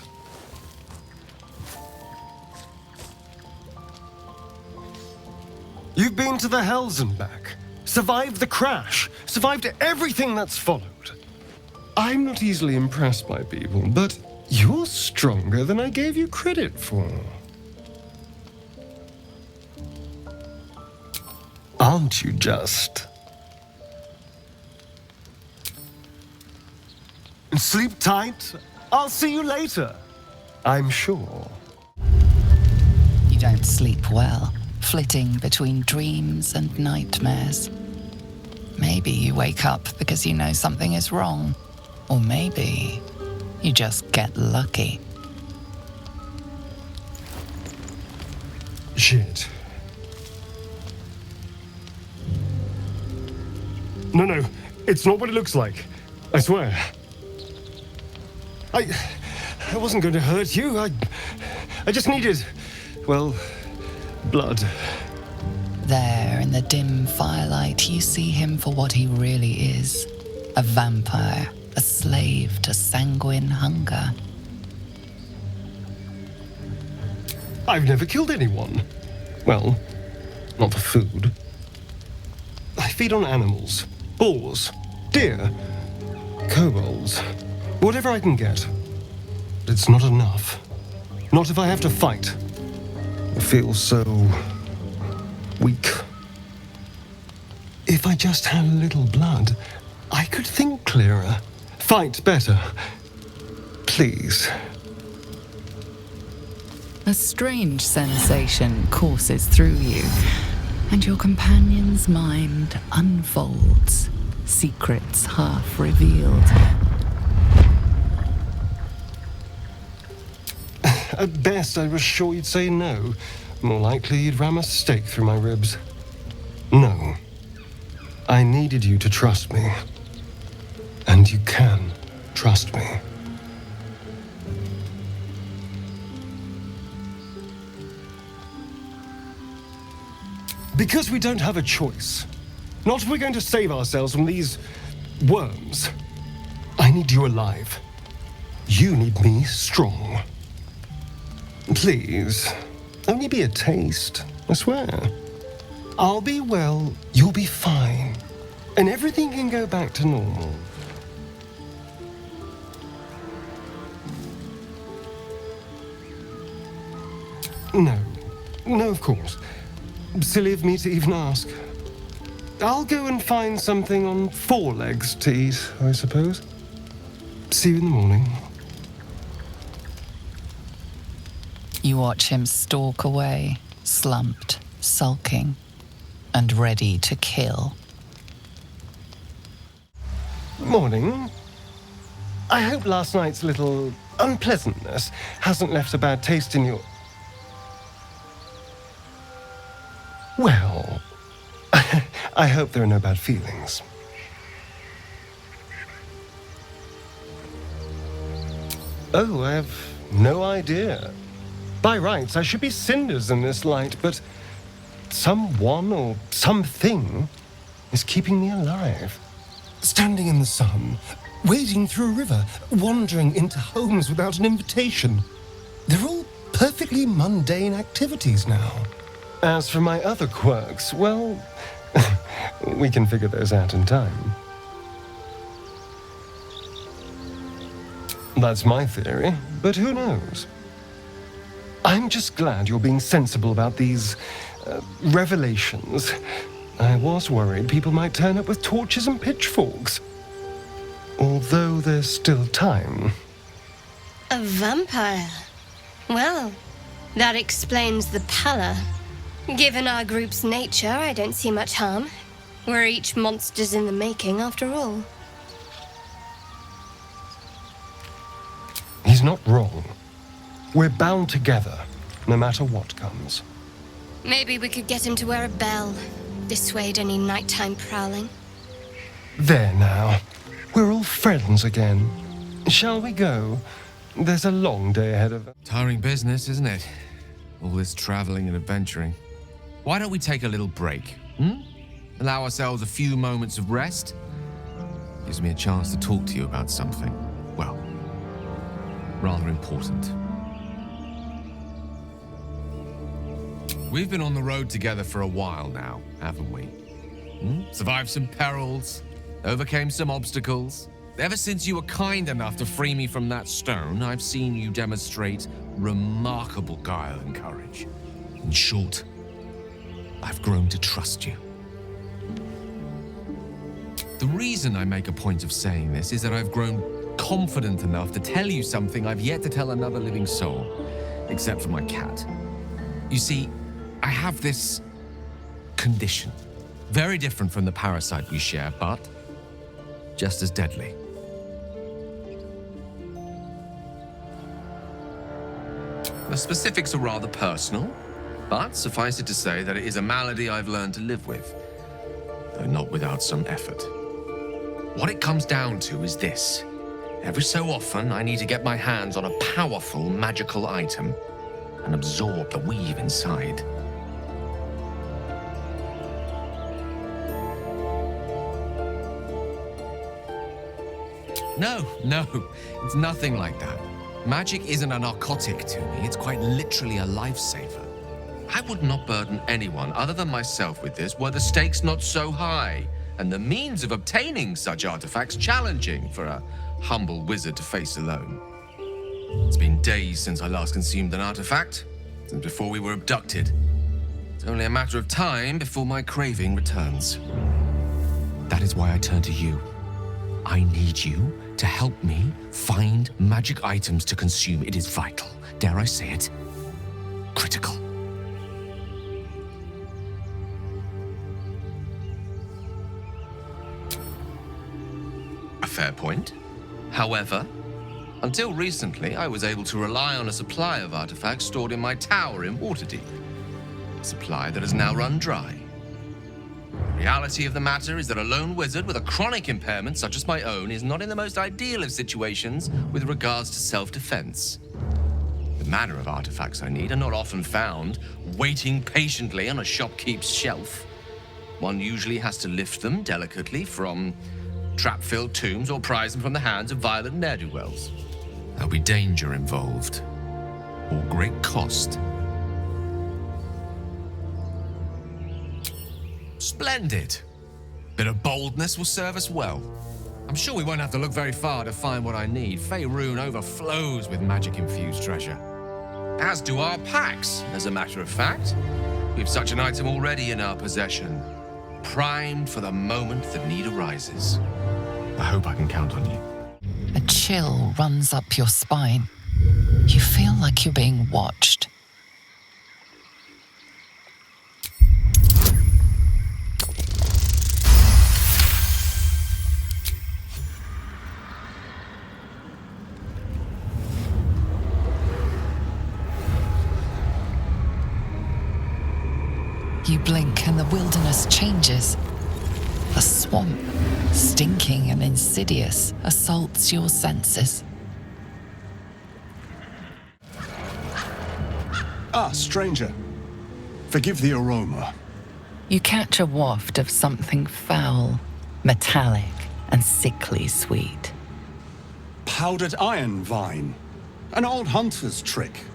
You've been to the Hells and back, survived the crash, survived everything that's followed. I'm not easily impressed by people, but you're stronger than I gave you credit for. Aren't you just? Sleep tight. I'll see you later. I'm sure. You don't sleep well, flitting between dreams and nightmares. Maybe you wake up because you know something is wrong. Or maybe you just get lucky. Shit. No, it's not what it looks like. I swear. I wasn't going to hurt you. I just needed, well, blood. There, in the dim firelight, you see him for what he really is. A vampire, a slave to sanguine hunger. I've never killed anyone. Well, not for food. I feed on animals. Boars, deer, kobolds, whatever I can get. But it's not enough. Not if I have to fight. I feel so weak. If I just had a little blood, I could think clearer, fight better. Please. A strange sensation courses through you, and your companion's mind unfolds, secrets half revealed. At best, I was sure you'd say no. More likely, you'd ram a stake through my ribs. No. I needed you to trust me. And you can trust me. Because we don't have a choice. Not if we're going to save ourselves from these worms. I need you alive. You need me strong. Please, only be a taste, I swear. I'll be well, you'll be fine, and everything can go back to normal. No, of course. Silly of me to even ask. I'll go and find something on 4 legs to eat, I suppose. See you in the morning. You watch him stalk away, slumped, sulking, and ready to kill. Morning. I hope last night's little unpleasantness hasn't left a bad taste in your... Well, I hope there are no bad feelings. Oh, I have no idea. By rights, I should be cinders in this light, but someone or something is keeping me alive. Standing in the sun, wading through a river, wandering into homes without an invitation. They're all perfectly mundane activities now. As for my other quirks, well, we can figure those out in time. That's my theory, but who knows? I'm just glad you're being sensible about these revelations. I was worried people might turn up with torches and pitchforks. Although there's still time. A vampire? Well, that explains the pallor. Given our group's nature, I don't see much harm. We're each monsters in the making, after all. He's not wrong. We're bound together, no matter what comes. Maybe we could get him to wear a bell. Dissuade any nighttime prowling. There now. We're all friends again. Shall we go? There's a long day ahead of us. Tiring business, isn't it? All this traveling and adventuring. Why don't we take a little break? Allow ourselves a few moments of rest? Gives me a chance to talk to you about something, well, rather important. We've been on the road together for a while now, haven't we? Survived some perils, overcame some obstacles. Ever since you were kind enough to free me from that stone, I've seen you demonstrate remarkable guile and courage. In short, I've grown to trust you. The reason I make a point of saying this is that I've grown confident enough to tell you something I've yet to tell another living soul, except for my cat. You see, I have this condition, very different from the parasite we share, but just as deadly. The specifics are rather personal, but suffice it to say that it is a malady I've learned to live with, though not without some effort. What it comes down to is this. Every so often, I need to get my hands on a powerful magical item and absorb the weave inside. No, it's nothing like that. Magic isn't a narcotic to me, it's quite literally a lifesaver. I would not burden anyone other than myself with this were the stakes not so high, and the means of obtaining such artifacts challenging for a humble wizard to face alone. It's been days since I last consumed an artifact, since before we were abducted. It's only a matter of time before my craving returns. That is why I turn to you. I need you to help me find magic items to consume. It is vital. Dare I say it? Critical. A fair point. However, until recently, I was able to rely on a supply of artifacts stored in my tower in Waterdeep. A supply that has now run dry. The reality of the matter is that a lone wizard with a chronic impairment such as my own is not in the most ideal of situations with regards to self-defense. The manner of artifacts I need are not often found waiting patiently on a shopkeep's shelf. One usually has to lift them delicately from trap-filled tombs or prise them from the hands of violent ne'er-do-wells. There'll be danger involved, or great cost. Splendid. Bit of boldness will serve us well. I'm sure we won't have to look very far to find what I need. Faerun overflows with magic-infused treasure. As do our packs, as a matter of fact. We've such an item already in our possession, primed for the moment that need arises. I hope I can count on you. A chill runs up your spine. You feel like you're being watched. You blink and the wilderness changes. A swamp, stinking and insidious, assaults your senses. Ah, stranger. Forgive the aroma. You catch a waft of something foul, metallic, and sickly sweet. Powdered iron vine. An old hunter's trick.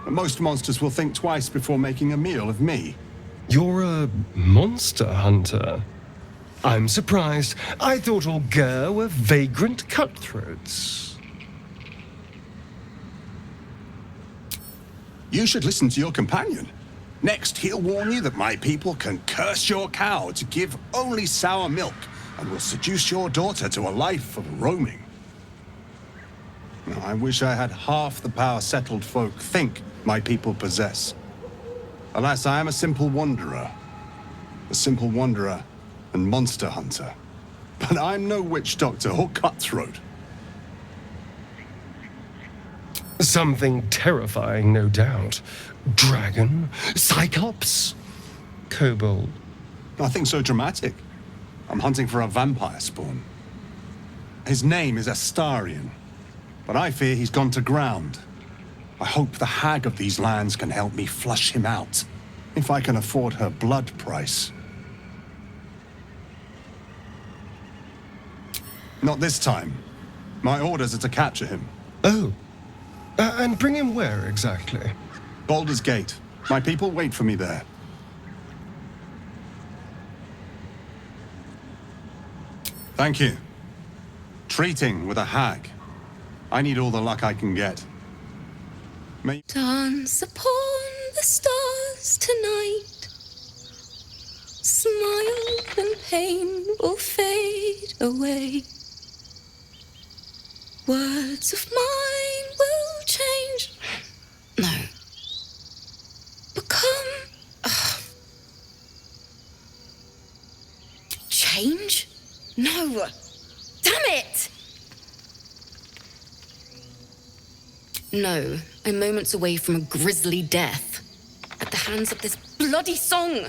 Most monsters will think twice before making a meal of me. You're a monster hunter. I'm surprised. I thought all Ger were vagrant cutthroats. You should listen to your companion. Next, he'll warn you that my people can curse your cow to give only sour milk and will seduce your daughter to a life of roaming. Now, I wish I had half the power settled folk think my people possess. Alas, I am a simple wanderer. A simple wanderer and monster hunter. But I'm no witch doctor or cutthroat. Something terrifying, no doubt. Dragon? Cyclops? Kobold? Nothing so dramatic. I'm hunting for a vampire spawn. His name is Astarion, but I fear he's gone to ground. I hope the hag of these lands can help me flush him out, if I can afford her blood price. Not this time. My orders are to capture him. Oh. And bring him where, exactly? Baldur's Gate. My people wait for me there. Thank you. Treating with a hag. I need all the luck I can get. Dance upon the stars tonight. Smile and pain will fade away. Words of mine will change. No. Become. Change? No. Damn it! No, I'm moments away from a grisly death. At the hands of this bloody song.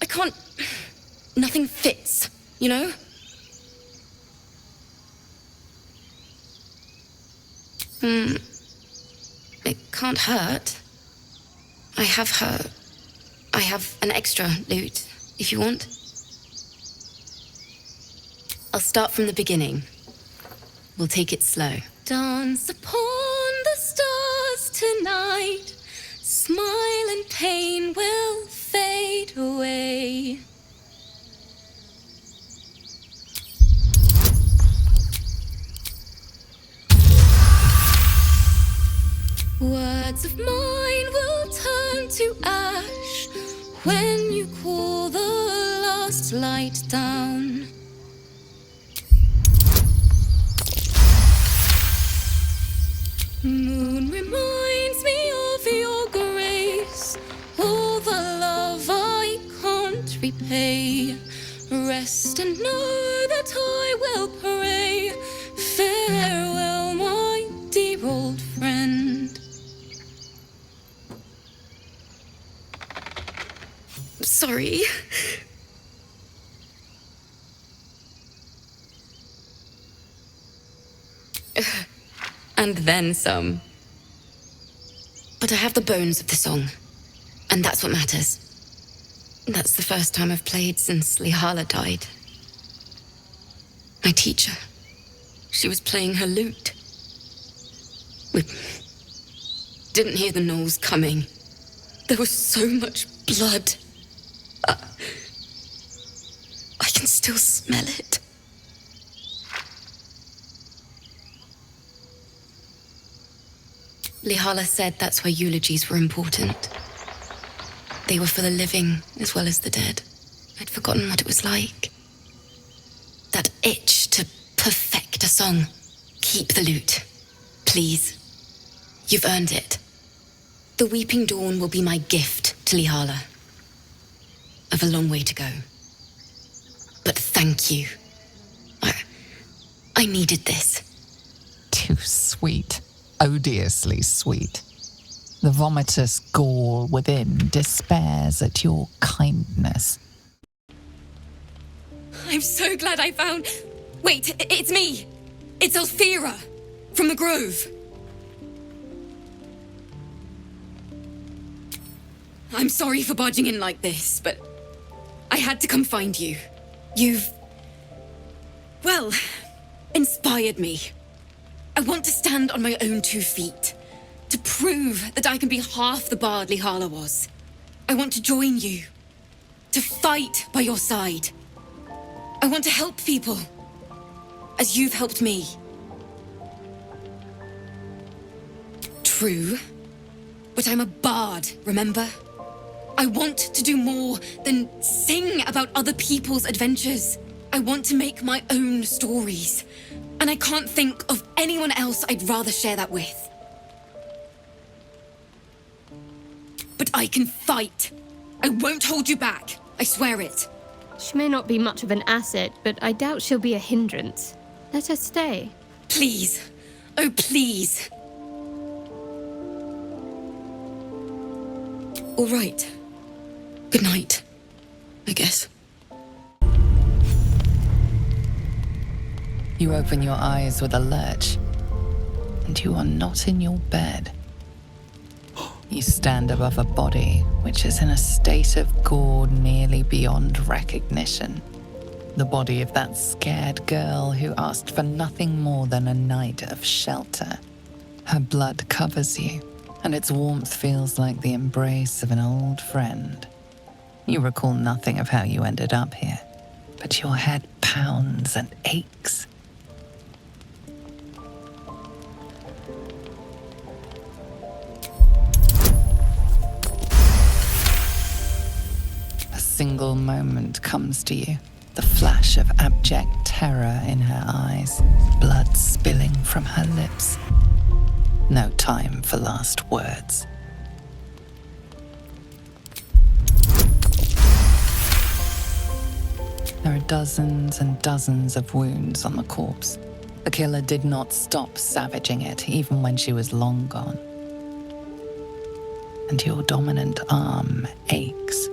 I can't. Nothing fits, you know? It can't hurt. I have an extra loot, if you want. I'll start from the beginning. We'll take it slow. Dance upon the stars tonight. Smile and pain will fade away. Words of mine will turn to ash when you cool the last light down. Moon reminds me of your grace, all the love I can't repay. Rest and know that I will pray. Farewell, my dear old friend. Sorry. And then some. But I have the bones of the song, and that's what matters. That's the first time I've played since Lihala died. My teacher. She was playing her lute. We didn't hear the gnolls coming. There was so much blood. I can still smell it. Lihala said that's why eulogies were important. They were for the living as well as the dead. I'd forgotten what it was like. That itch to perfect a song. Keep the lute, please. You've earned it. The Weeping Dawn will be my gift to Lihala. I've a long way to go. But thank you. I needed this. Too sweet. Odiously sweet. The vomitous gall within despairs at your kindness. I'm so glad I found... Wait, it's me. It's Althera from the Grove. I'm sorry for barging in like this, but I had to come find you. You've... well, inspired me. I want to stand on my own 2 feet, to prove that I can be half the bard Lihala was. I want to join you. To fight by your side. I want to help people. As you've helped me. True. But I'm a bard, remember? I want to do more than sing about other people's adventures. I want to make my own stories. And I can't think of anyone else I'd rather share that with. But I can fight. I won't hold you back. I swear it. She may not be much of an asset, but I doubt she'll be a hindrance. Let her stay. Please. Oh, please. All right. Good night, I guess. You open your eyes with a lurch, and you are not in your bed. You stand above a body which is in a state of gore nearly beyond recognition. The body of that scared girl who asked for nothing more than a night of shelter. Her blood covers you, and its warmth feels like the embrace of an old friend. You recall nothing of how you ended up here, but your head pounds and aches. A single moment comes to you, the flash of abject terror in her eyes, blood spilling from her lips. No time for last words. There are dozens and dozens of wounds on the corpse. The killer did not stop savaging it, even when she was long gone. And your dominant arm aches.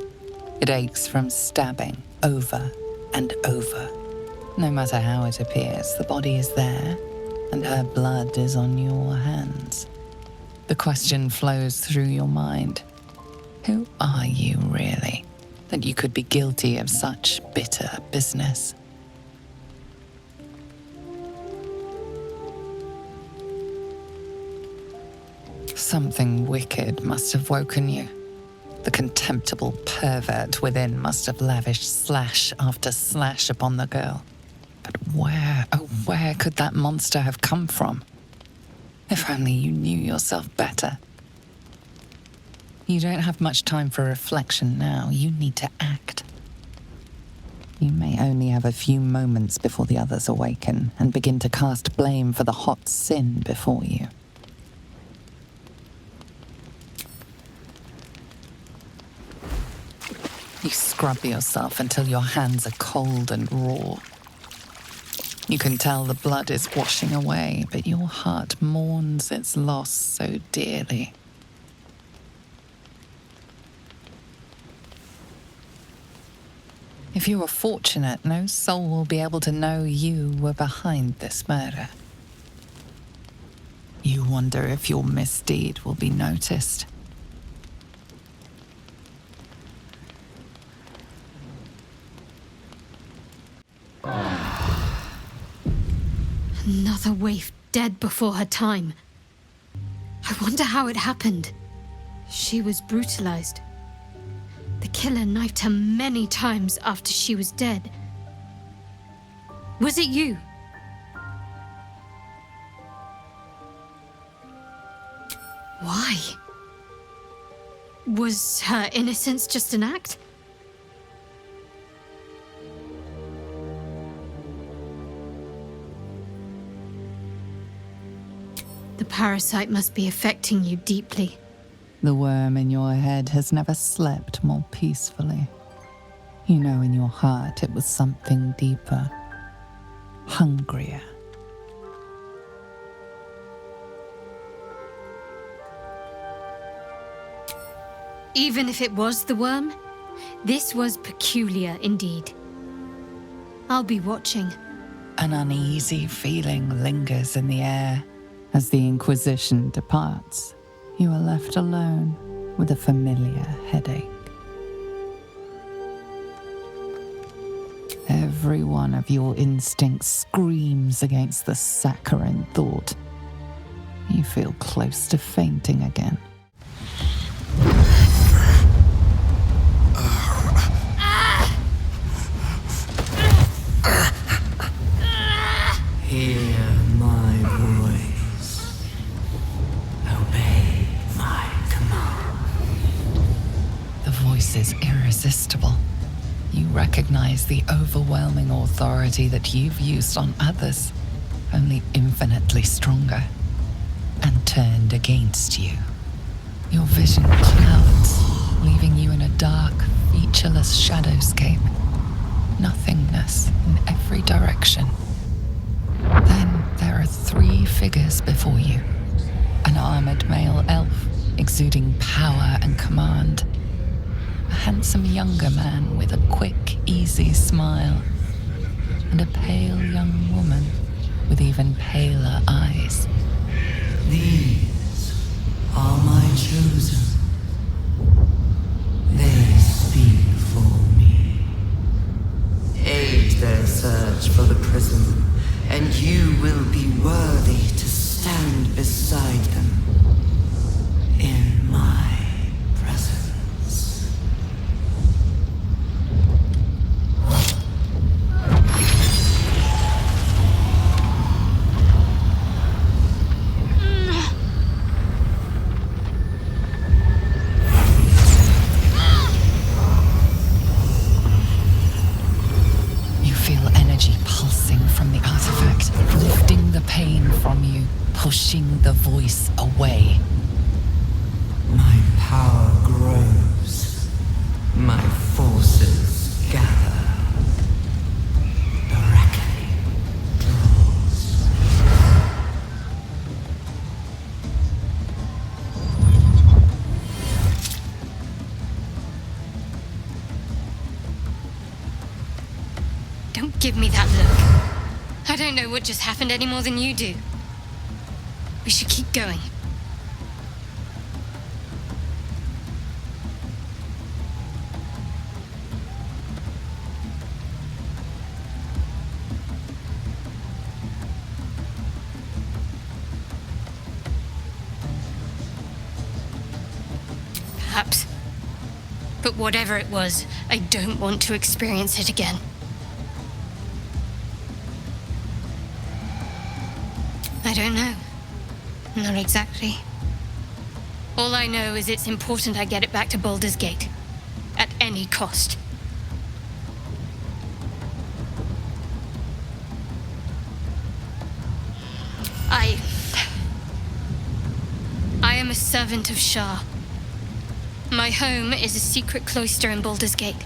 It aches from stabbing over and over. No matter how it appears, the body is there, and her blood is on your hands. The question flows through your mind. Who are you really, that you could be guilty of such bitter business? Something wicked must have woken you. The contemptible pervert within must have lavished slash after slash upon the girl. But where, oh where could that monster have come from? If only you knew yourself better. You don't have much time for reflection now. You need to act. You may only have a few moments before the others awaken and begin to cast blame for the hot sin before you. You scrub yourself until your hands are cold and raw. You can tell the blood is washing away, but your heart mourns its loss so dearly. If you are fortunate, no soul will be able to know you were behind this murder. You wonder if your misdeed will be noticed. Another waif dead before her time. I wonder how it happened. She was brutalized. The killer knifed her many times after she was dead. Was it you? Why? Was her innocence just an act? The parasite must be affecting you deeply. The worm in your head has never slept more peacefully. You know in your heart it was something deeper, hungrier. Even if it was the worm, this was peculiar indeed. I'll be watching. An uneasy feeling lingers in the air. As the Inquisition departs, you are left alone with a familiar headache. Every one of your instincts screams against the saccharine thought. You feel close to fainting again. Hear my voice. Obey my command. The voice is irresistible. You recognize the overwhelming authority that you've used on others, only infinitely stronger, and turned against you. Your vision clouds, leaving you in a dark, featureless shadowscape. Nothingness in every direction. Then there are 3 figures before you. An armored male elf, exuding power and command. A handsome younger man with a quick, easy smile. And a pale young woman with even paler eyes. These are my chosen. They speak for me. Aid their search for the prism, and you will be worthy to stand beside them in my presence. You feel energy pulsing from the artifact, lifting the pain from you, pushing the voice away. My power grows. My forces gather. The reckoning draws. Don't give me that look. I don't know what just happened any more than you do. We should keep going. Perhaps. But whatever it was, I don't want to experience it again. I don't know. Not exactly. All I know is it's important I get it back to Baldur's Gate. At any cost. I am a servant of Shah. My home is a secret cloister in Baldur's Gate.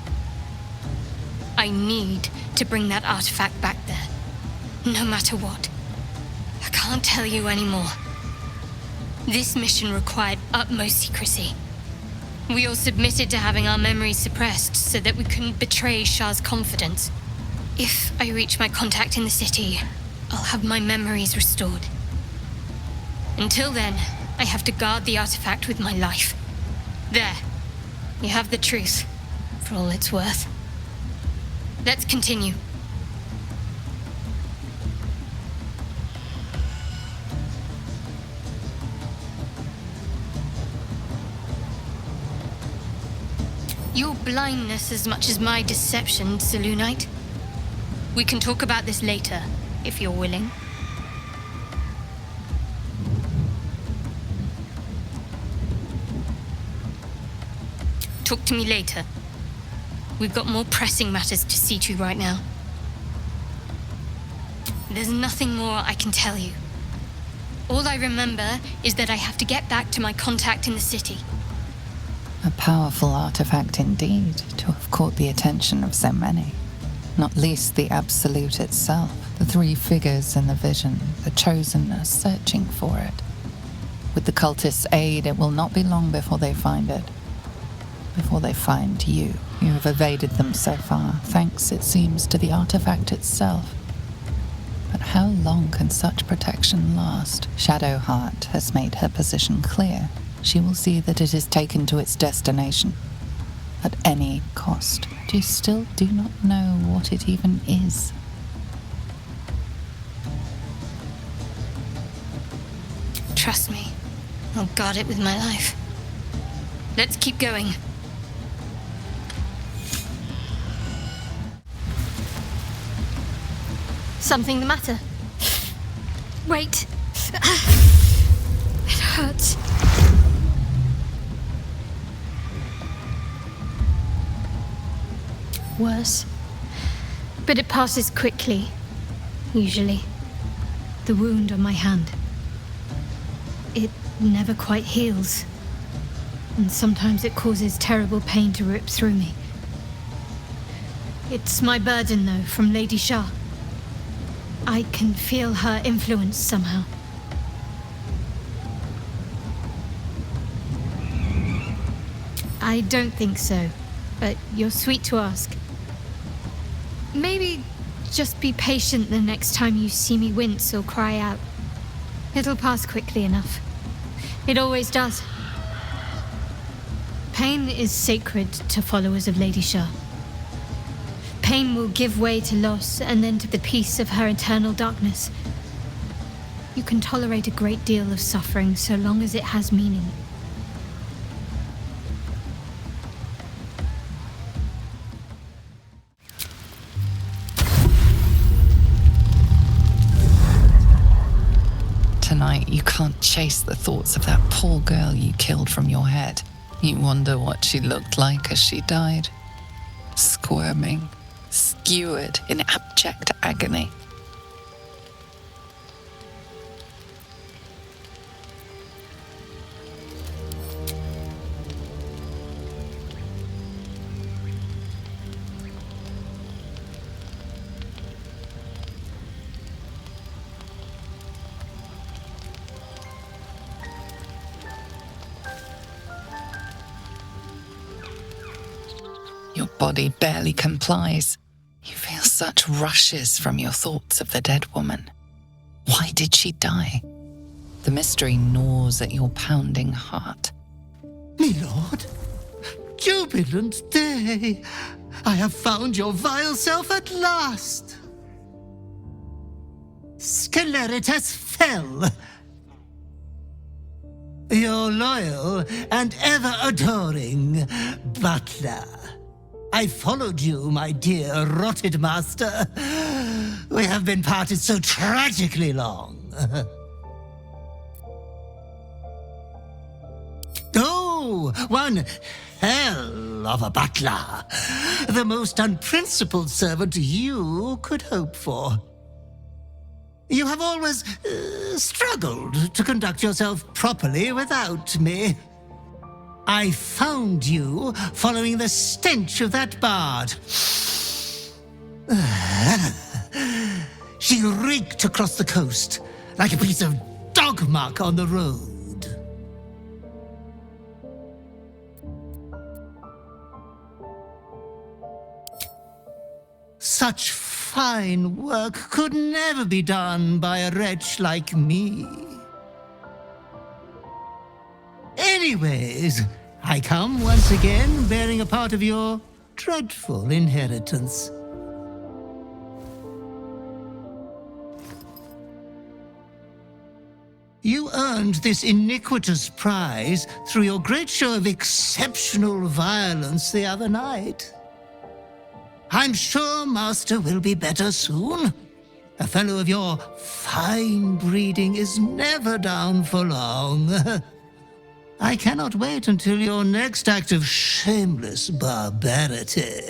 I need to bring that artifact back there. No matter what. I can't tell you anymore. This mission required utmost secrecy. We all submitted to having our memories suppressed so that we couldn't betray Shah's confidence. If I reach my contact in the city, I'll have my memories restored. Until then, I have to guard the artifact with my life. There. You have the truth, for all it's worth. Let's continue. Your blindness as much as my deception, Selûnite. We can talk about this later, if you're willing. Talk to me later. We've got more pressing matters to see to right now. There's nothing more I can tell you. All I remember is that I have to get back to my contact in the city. A powerful artifact indeed, to have caught the attention of so many. Not least the Absolute itself, the 3 figures in the vision, the Chosen are searching for it. With the cultists' aid, it will not be long before they find it. Before they find you. You have evaded them so far, thanks, it seems, to the artifact itself. But how long can such protection last? Shadowheart has made her position clear. She will see that it is taken to its destination. At any cost. But you still do not know what it even is. Trust me, I'll guard it with my life. Let's keep going. Something the matter? Wait. It hurts. Worse. But it passes quickly, usually. The wound on my hand. It never quite heals. And sometimes it causes terrible pain to rip through me. It's my burden, though, from Lady Shah. I can feel her influence somehow. I don't think so, but you're sweet to ask. Maybe just be patient the next time you see me wince or cry out. It'll pass quickly enough. It always does. Pain is sacred to followers of Lady Shah. Pain will give way to loss and then to the peace of her eternal darkness. You can tolerate a great deal of suffering so long as it has meaning. Tonight, you can't chase the thoughts of that poor girl you killed from your head. You wonder what she looked like as she died. Squirming, skewered in abject agony. Your body barely complies. You feel such rushes from your thoughts of the dead woman. Why did she die? The mystery gnaws at your pounding heart. Me lord, jubilant day! I have found your vile self at last! Sceleritas fell! Your loyal and ever-adoring butler. I followed you, my dear rotted master. We have been parted so tragically long. Oh, one hell of a butler. The most unprincipled servant you could hope for. You have always struggled to conduct yourself properly without me. I found you following the stench of that bard. She reeked across the coast like a piece of dog muck on the road. Such fine work could never be done by a wretch like me. Anyways, I come once again bearing a part of your dreadful inheritance. You earned this iniquitous prize through your great show of exceptional violence the other night. I'm sure Master will be better soon. A fellow of your fine breeding is never down for long. I cannot wait until your next act of shameless barbarity.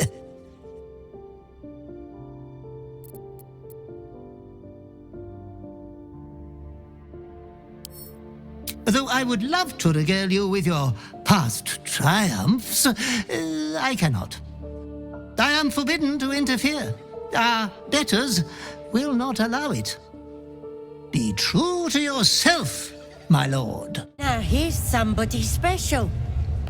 Though I would love to regale you with your past triumphs, I cannot. I am forbidden to interfere. Our betters will not allow it. Be true to yourself, my lord. Now here's somebody special.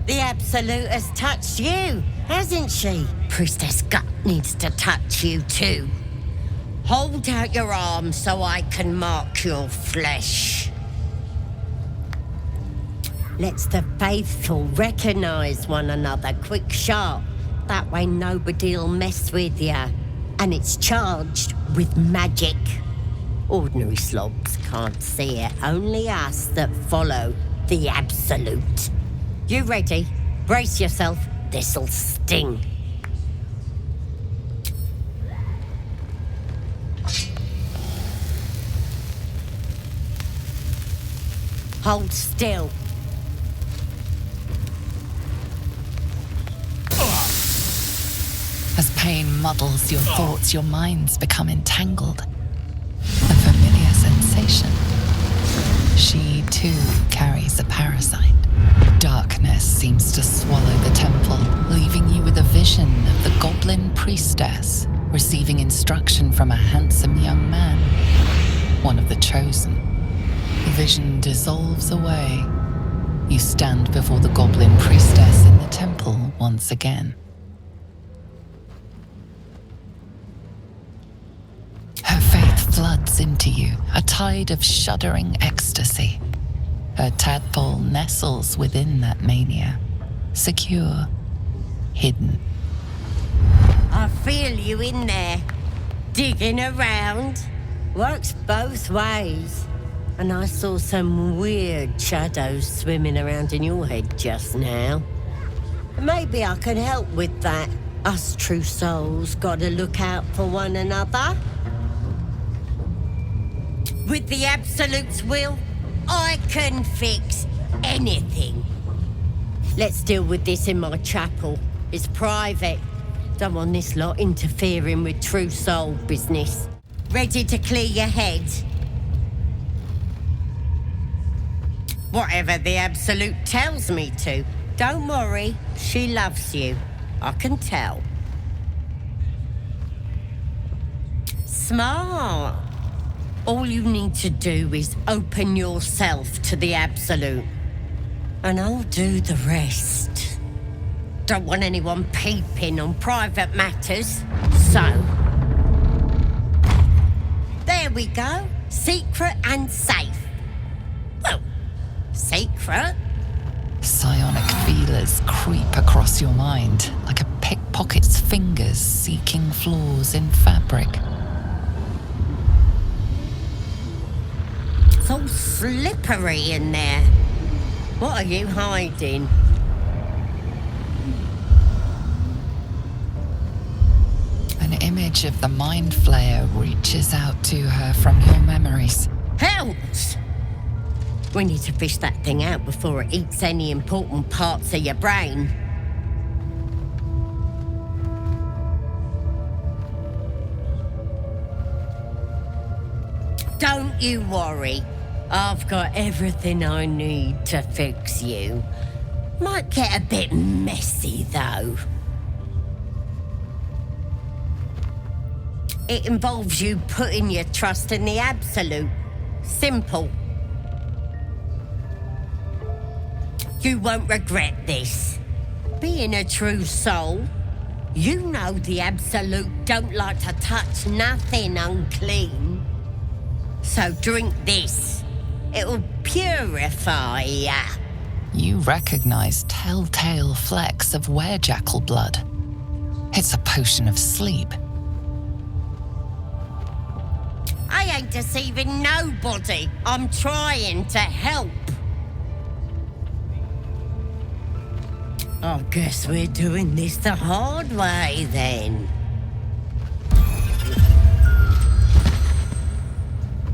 The Absolute has touched you, hasn't she? Priestess Gut needs to touch you too. Hold out your arms so I can mark your flesh. Let's the faithful recognize one another quick sharp. That way nobody'll mess with you. And it's charged with magic. Ordinary slobs can't see it, only us that follow the Absolute. You ready? Brace yourself, this'll sting. Hold still. As pain muddles your thoughts, your minds become entangled. A familiar sensation. She too carries a parasite. Darkness seems to swallow the temple, leaving you with a vision of the goblin priestess receiving instruction from a handsome young man, one of the chosen. The vision dissolves away. You stand before the goblin priestess in the temple once again. Her faith floods into you, a tide of shuddering ecstasy. Her tadpole nestles within that mania, secure, hidden. I feel you in there, digging around. Works both ways. And I saw some weird shadows swimming around in your head just now. Maybe I can help with that. Us true souls gotta look out for one another. With the Absolute's will, I can fix anything. Let's deal with this in my chapel. It's private. Don't want this lot interfering with true soul business. Ready to clear your head? Whatever the Absolute tells me to. Don't worry, she loves you. I can tell. Smart. All you need to do is open yourself to the Absolute. And I'll do the rest. Don't want anyone peeping on private matters, so... There we go. Secret and safe. Well, secret. Psionic feelers creep across your mind, like a pickpocket's fingers seeking flaws in fabric. It's all slippery in there. What are you hiding? An image of the Mind Flayer reaches out to her from your memories. Hells! We need to fish that thing out before it eats any important parts of your brain. Don't you worry. I've got everything I need to fix you. Might get a bit messy, though. It involves you putting your trust in the Absolute. Simple. You won't regret this. Being a true soul, you know the Absolute don't like to touch nothing unclean. So drink this. It'll purify ya. You recognize telltale flecks of werejackal blood. It's a potion of sleep. I ain't deceiving nobody. I'm trying to help. I guess we're doing this the hard way, then.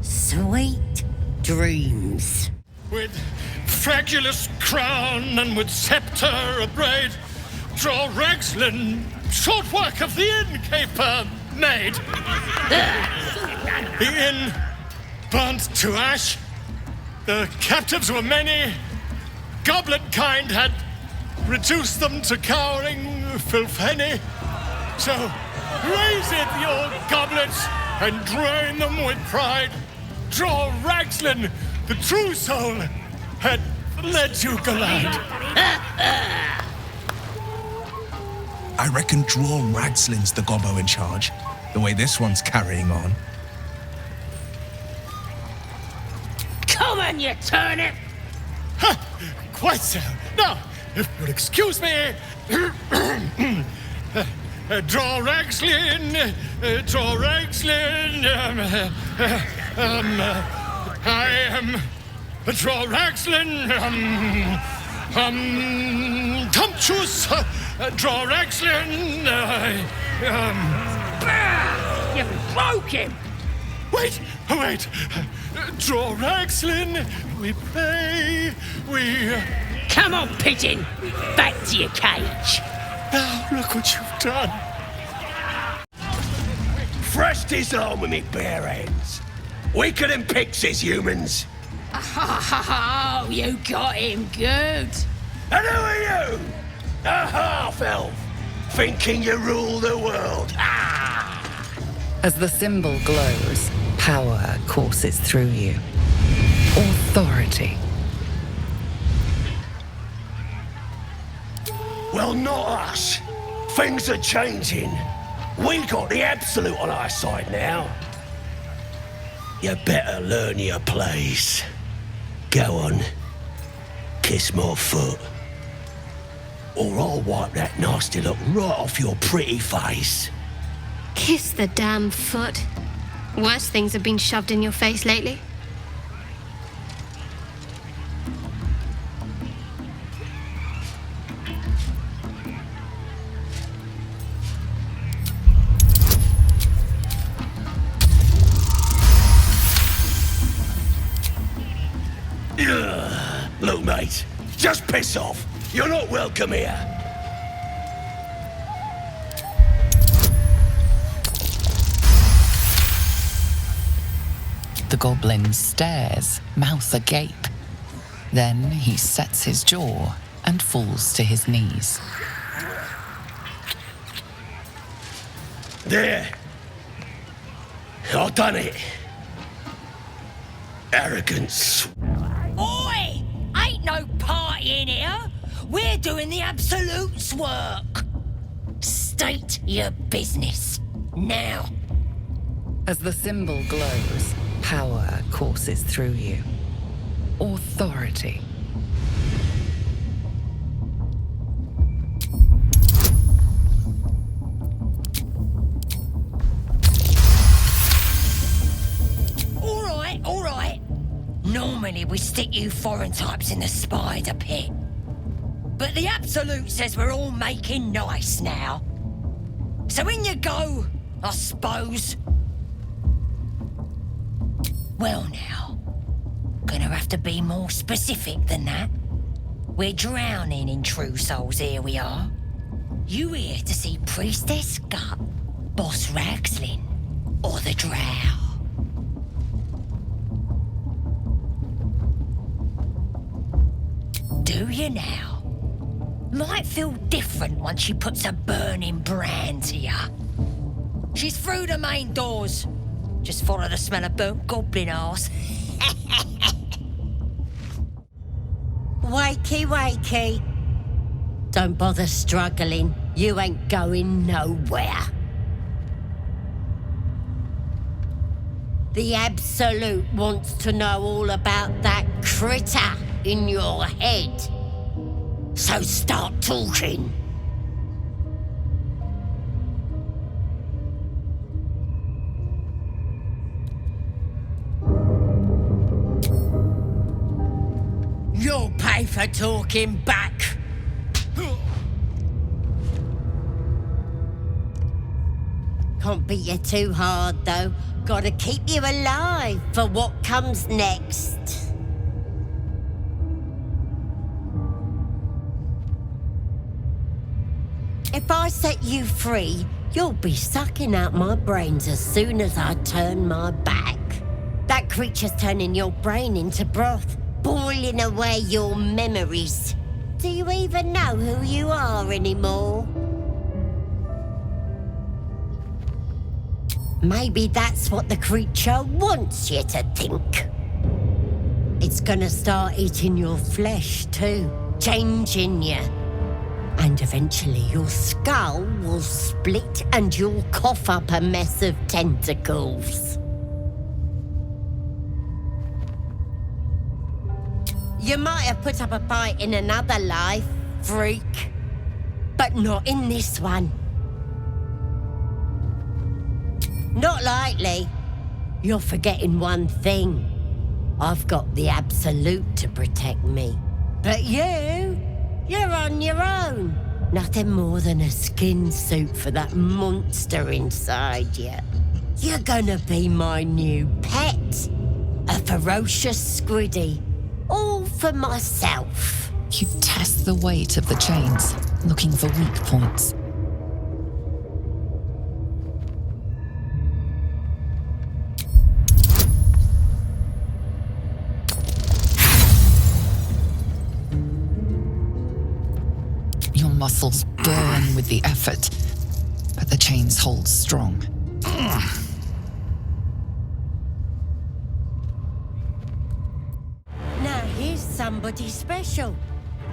Sweet dreams. With fragulous crown and with sceptre abraid, draw Ragslin, short work of the innkeeper made. The inn burnt to ash. The captives were many. Goblin kind had reduced them to cowering filfenny. So raise it, your goblets, and drain them with pride. Draw Ragslin, the true soul, had led you gallant. I reckon Draw Ragslin's the gobbo in charge, the way this one's carrying on. Come on, you turnip! Quite so. Now, if you'll excuse me, draw Ragslin, I am Draw Raxlin, Tumptuous, Draw Raxlin, You broke him! Wait! Draw Raxlin, we pray, we... Come on, pigeon! Back to your cage! Now, look what you've done. Fresh disarm with me bare hands. Weaker than pixies, humans. Oh, you got him good. And who are you? A half-elf, thinking you rule the world. As the symbol glows, power courses through you. Authority. Well, not us. Things are changing. We got the absolute on our side now. You better learn your place. Go on. Kiss my foot. Or I'll wipe that nasty look right off your pretty face. Kiss the damn foot. Worse things have been shoved in your face lately. Look, mate, just piss off. You're not welcome here. The goblin stares, mouth agape. Then he sets his jaw and falls to his knees. There. I've done it. Arrogance. Oi! Ain't no party in here. We're doing the Absolute's work. State your business. Now. As the symbol glows, power courses through you. Authority. All right. Normally we stick you foreign types in the spider pit. But the Absolute says we're all making nice now. So in you go, I suppose. Well now, gonna have to be more specific than that. We're drowning in true souls, here we are. You here to see Priestess Gut, Boss Raxlin, or the Drow? Do you now? Might feel different once she puts a burning brand to ya. She's through the main doors. Just follow the smell of burnt goblin arse. Wakey. Don't bother struggling. You ain't going nowhere. The Absolute wants to know all about that critter in your head. So start talking. You'll pay for talking back. Can't beat you too hard, though. Gotta keep you alive for what comes next. If I set you free, you'll be sucking out my brains as soon as I turn my back. That creature's turning your brain into broth, boiling away your memories. Do you even know who you are anymore? Maybe that's what the creature wants you to think. It's gonna start eating your flesh too, changing you. And eventually your skull will split and you'll cough up a mess of tentacles. You might have put up a fight in another life, freak. But not in this one. Not likely. You're forgetting one thing. I've got the Absolute to protect me. But you're on your own. Nothing more than a skin suit for that monster inside you. You're gonna be my new pet. A ferocious squiddy. All for myself. You test the weight of the chains, looking for weak points. Your muscles burn with the effort, but the chains hold strong. Now here's somebody special.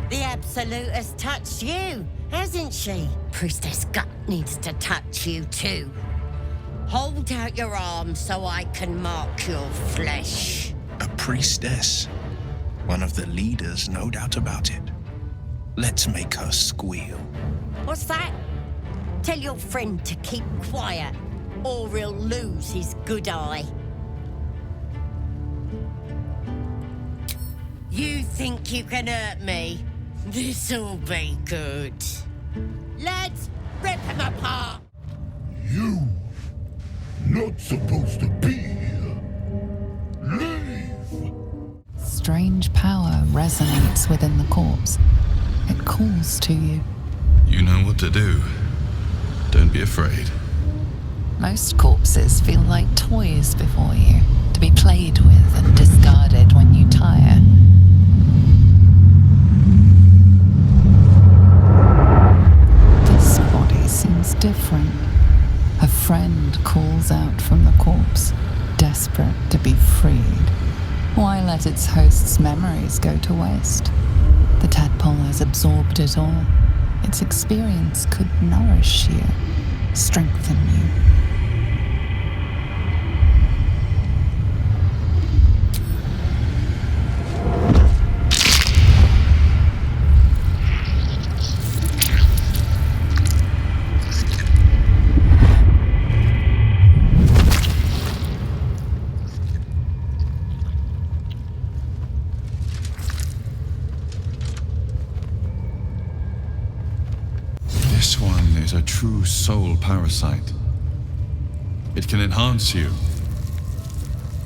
The Absolute has touched you, hasn't she? Priestess Gut needs to touch you too. Hold out your arm so I can mark your flesh. A priestess. One of the leaders, no doubt about it. Let's make her squeal. What's that? Tell your friend to keep quiet, or he'll lose his good eye. You think you can hurt me? This'll be good. Lads, rip him apart! You not supposed to be here. Leave! Strange power resonates within the corpse. It calls to you. You know what to do. Don't be afraid. Most corpses feel like toys before you, to be played with and discarded when you tire. This body seems different. A friend calls out from the corpse, desperate to be freed. Why let its host's memories go to waste? The tadpole has absorbed it all. Its experience could nourish you, strengthen you. This one is a true soul parasite. It can enhance you.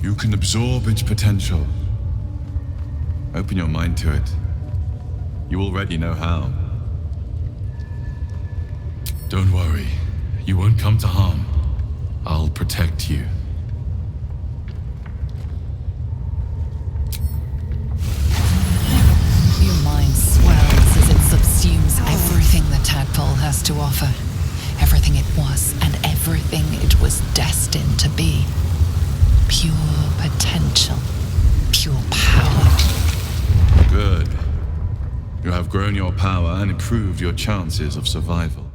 You can absorb its potential. Open your mind to it. You already know how. Don't worry. You won't come to harm. I'll protect you. Your mind swells as it subsumes everything the tadpole has to offer. Everything it was and everything it was destined to be. Pure potential. Pure power. Good. You have grown your power and improved your chances of survival.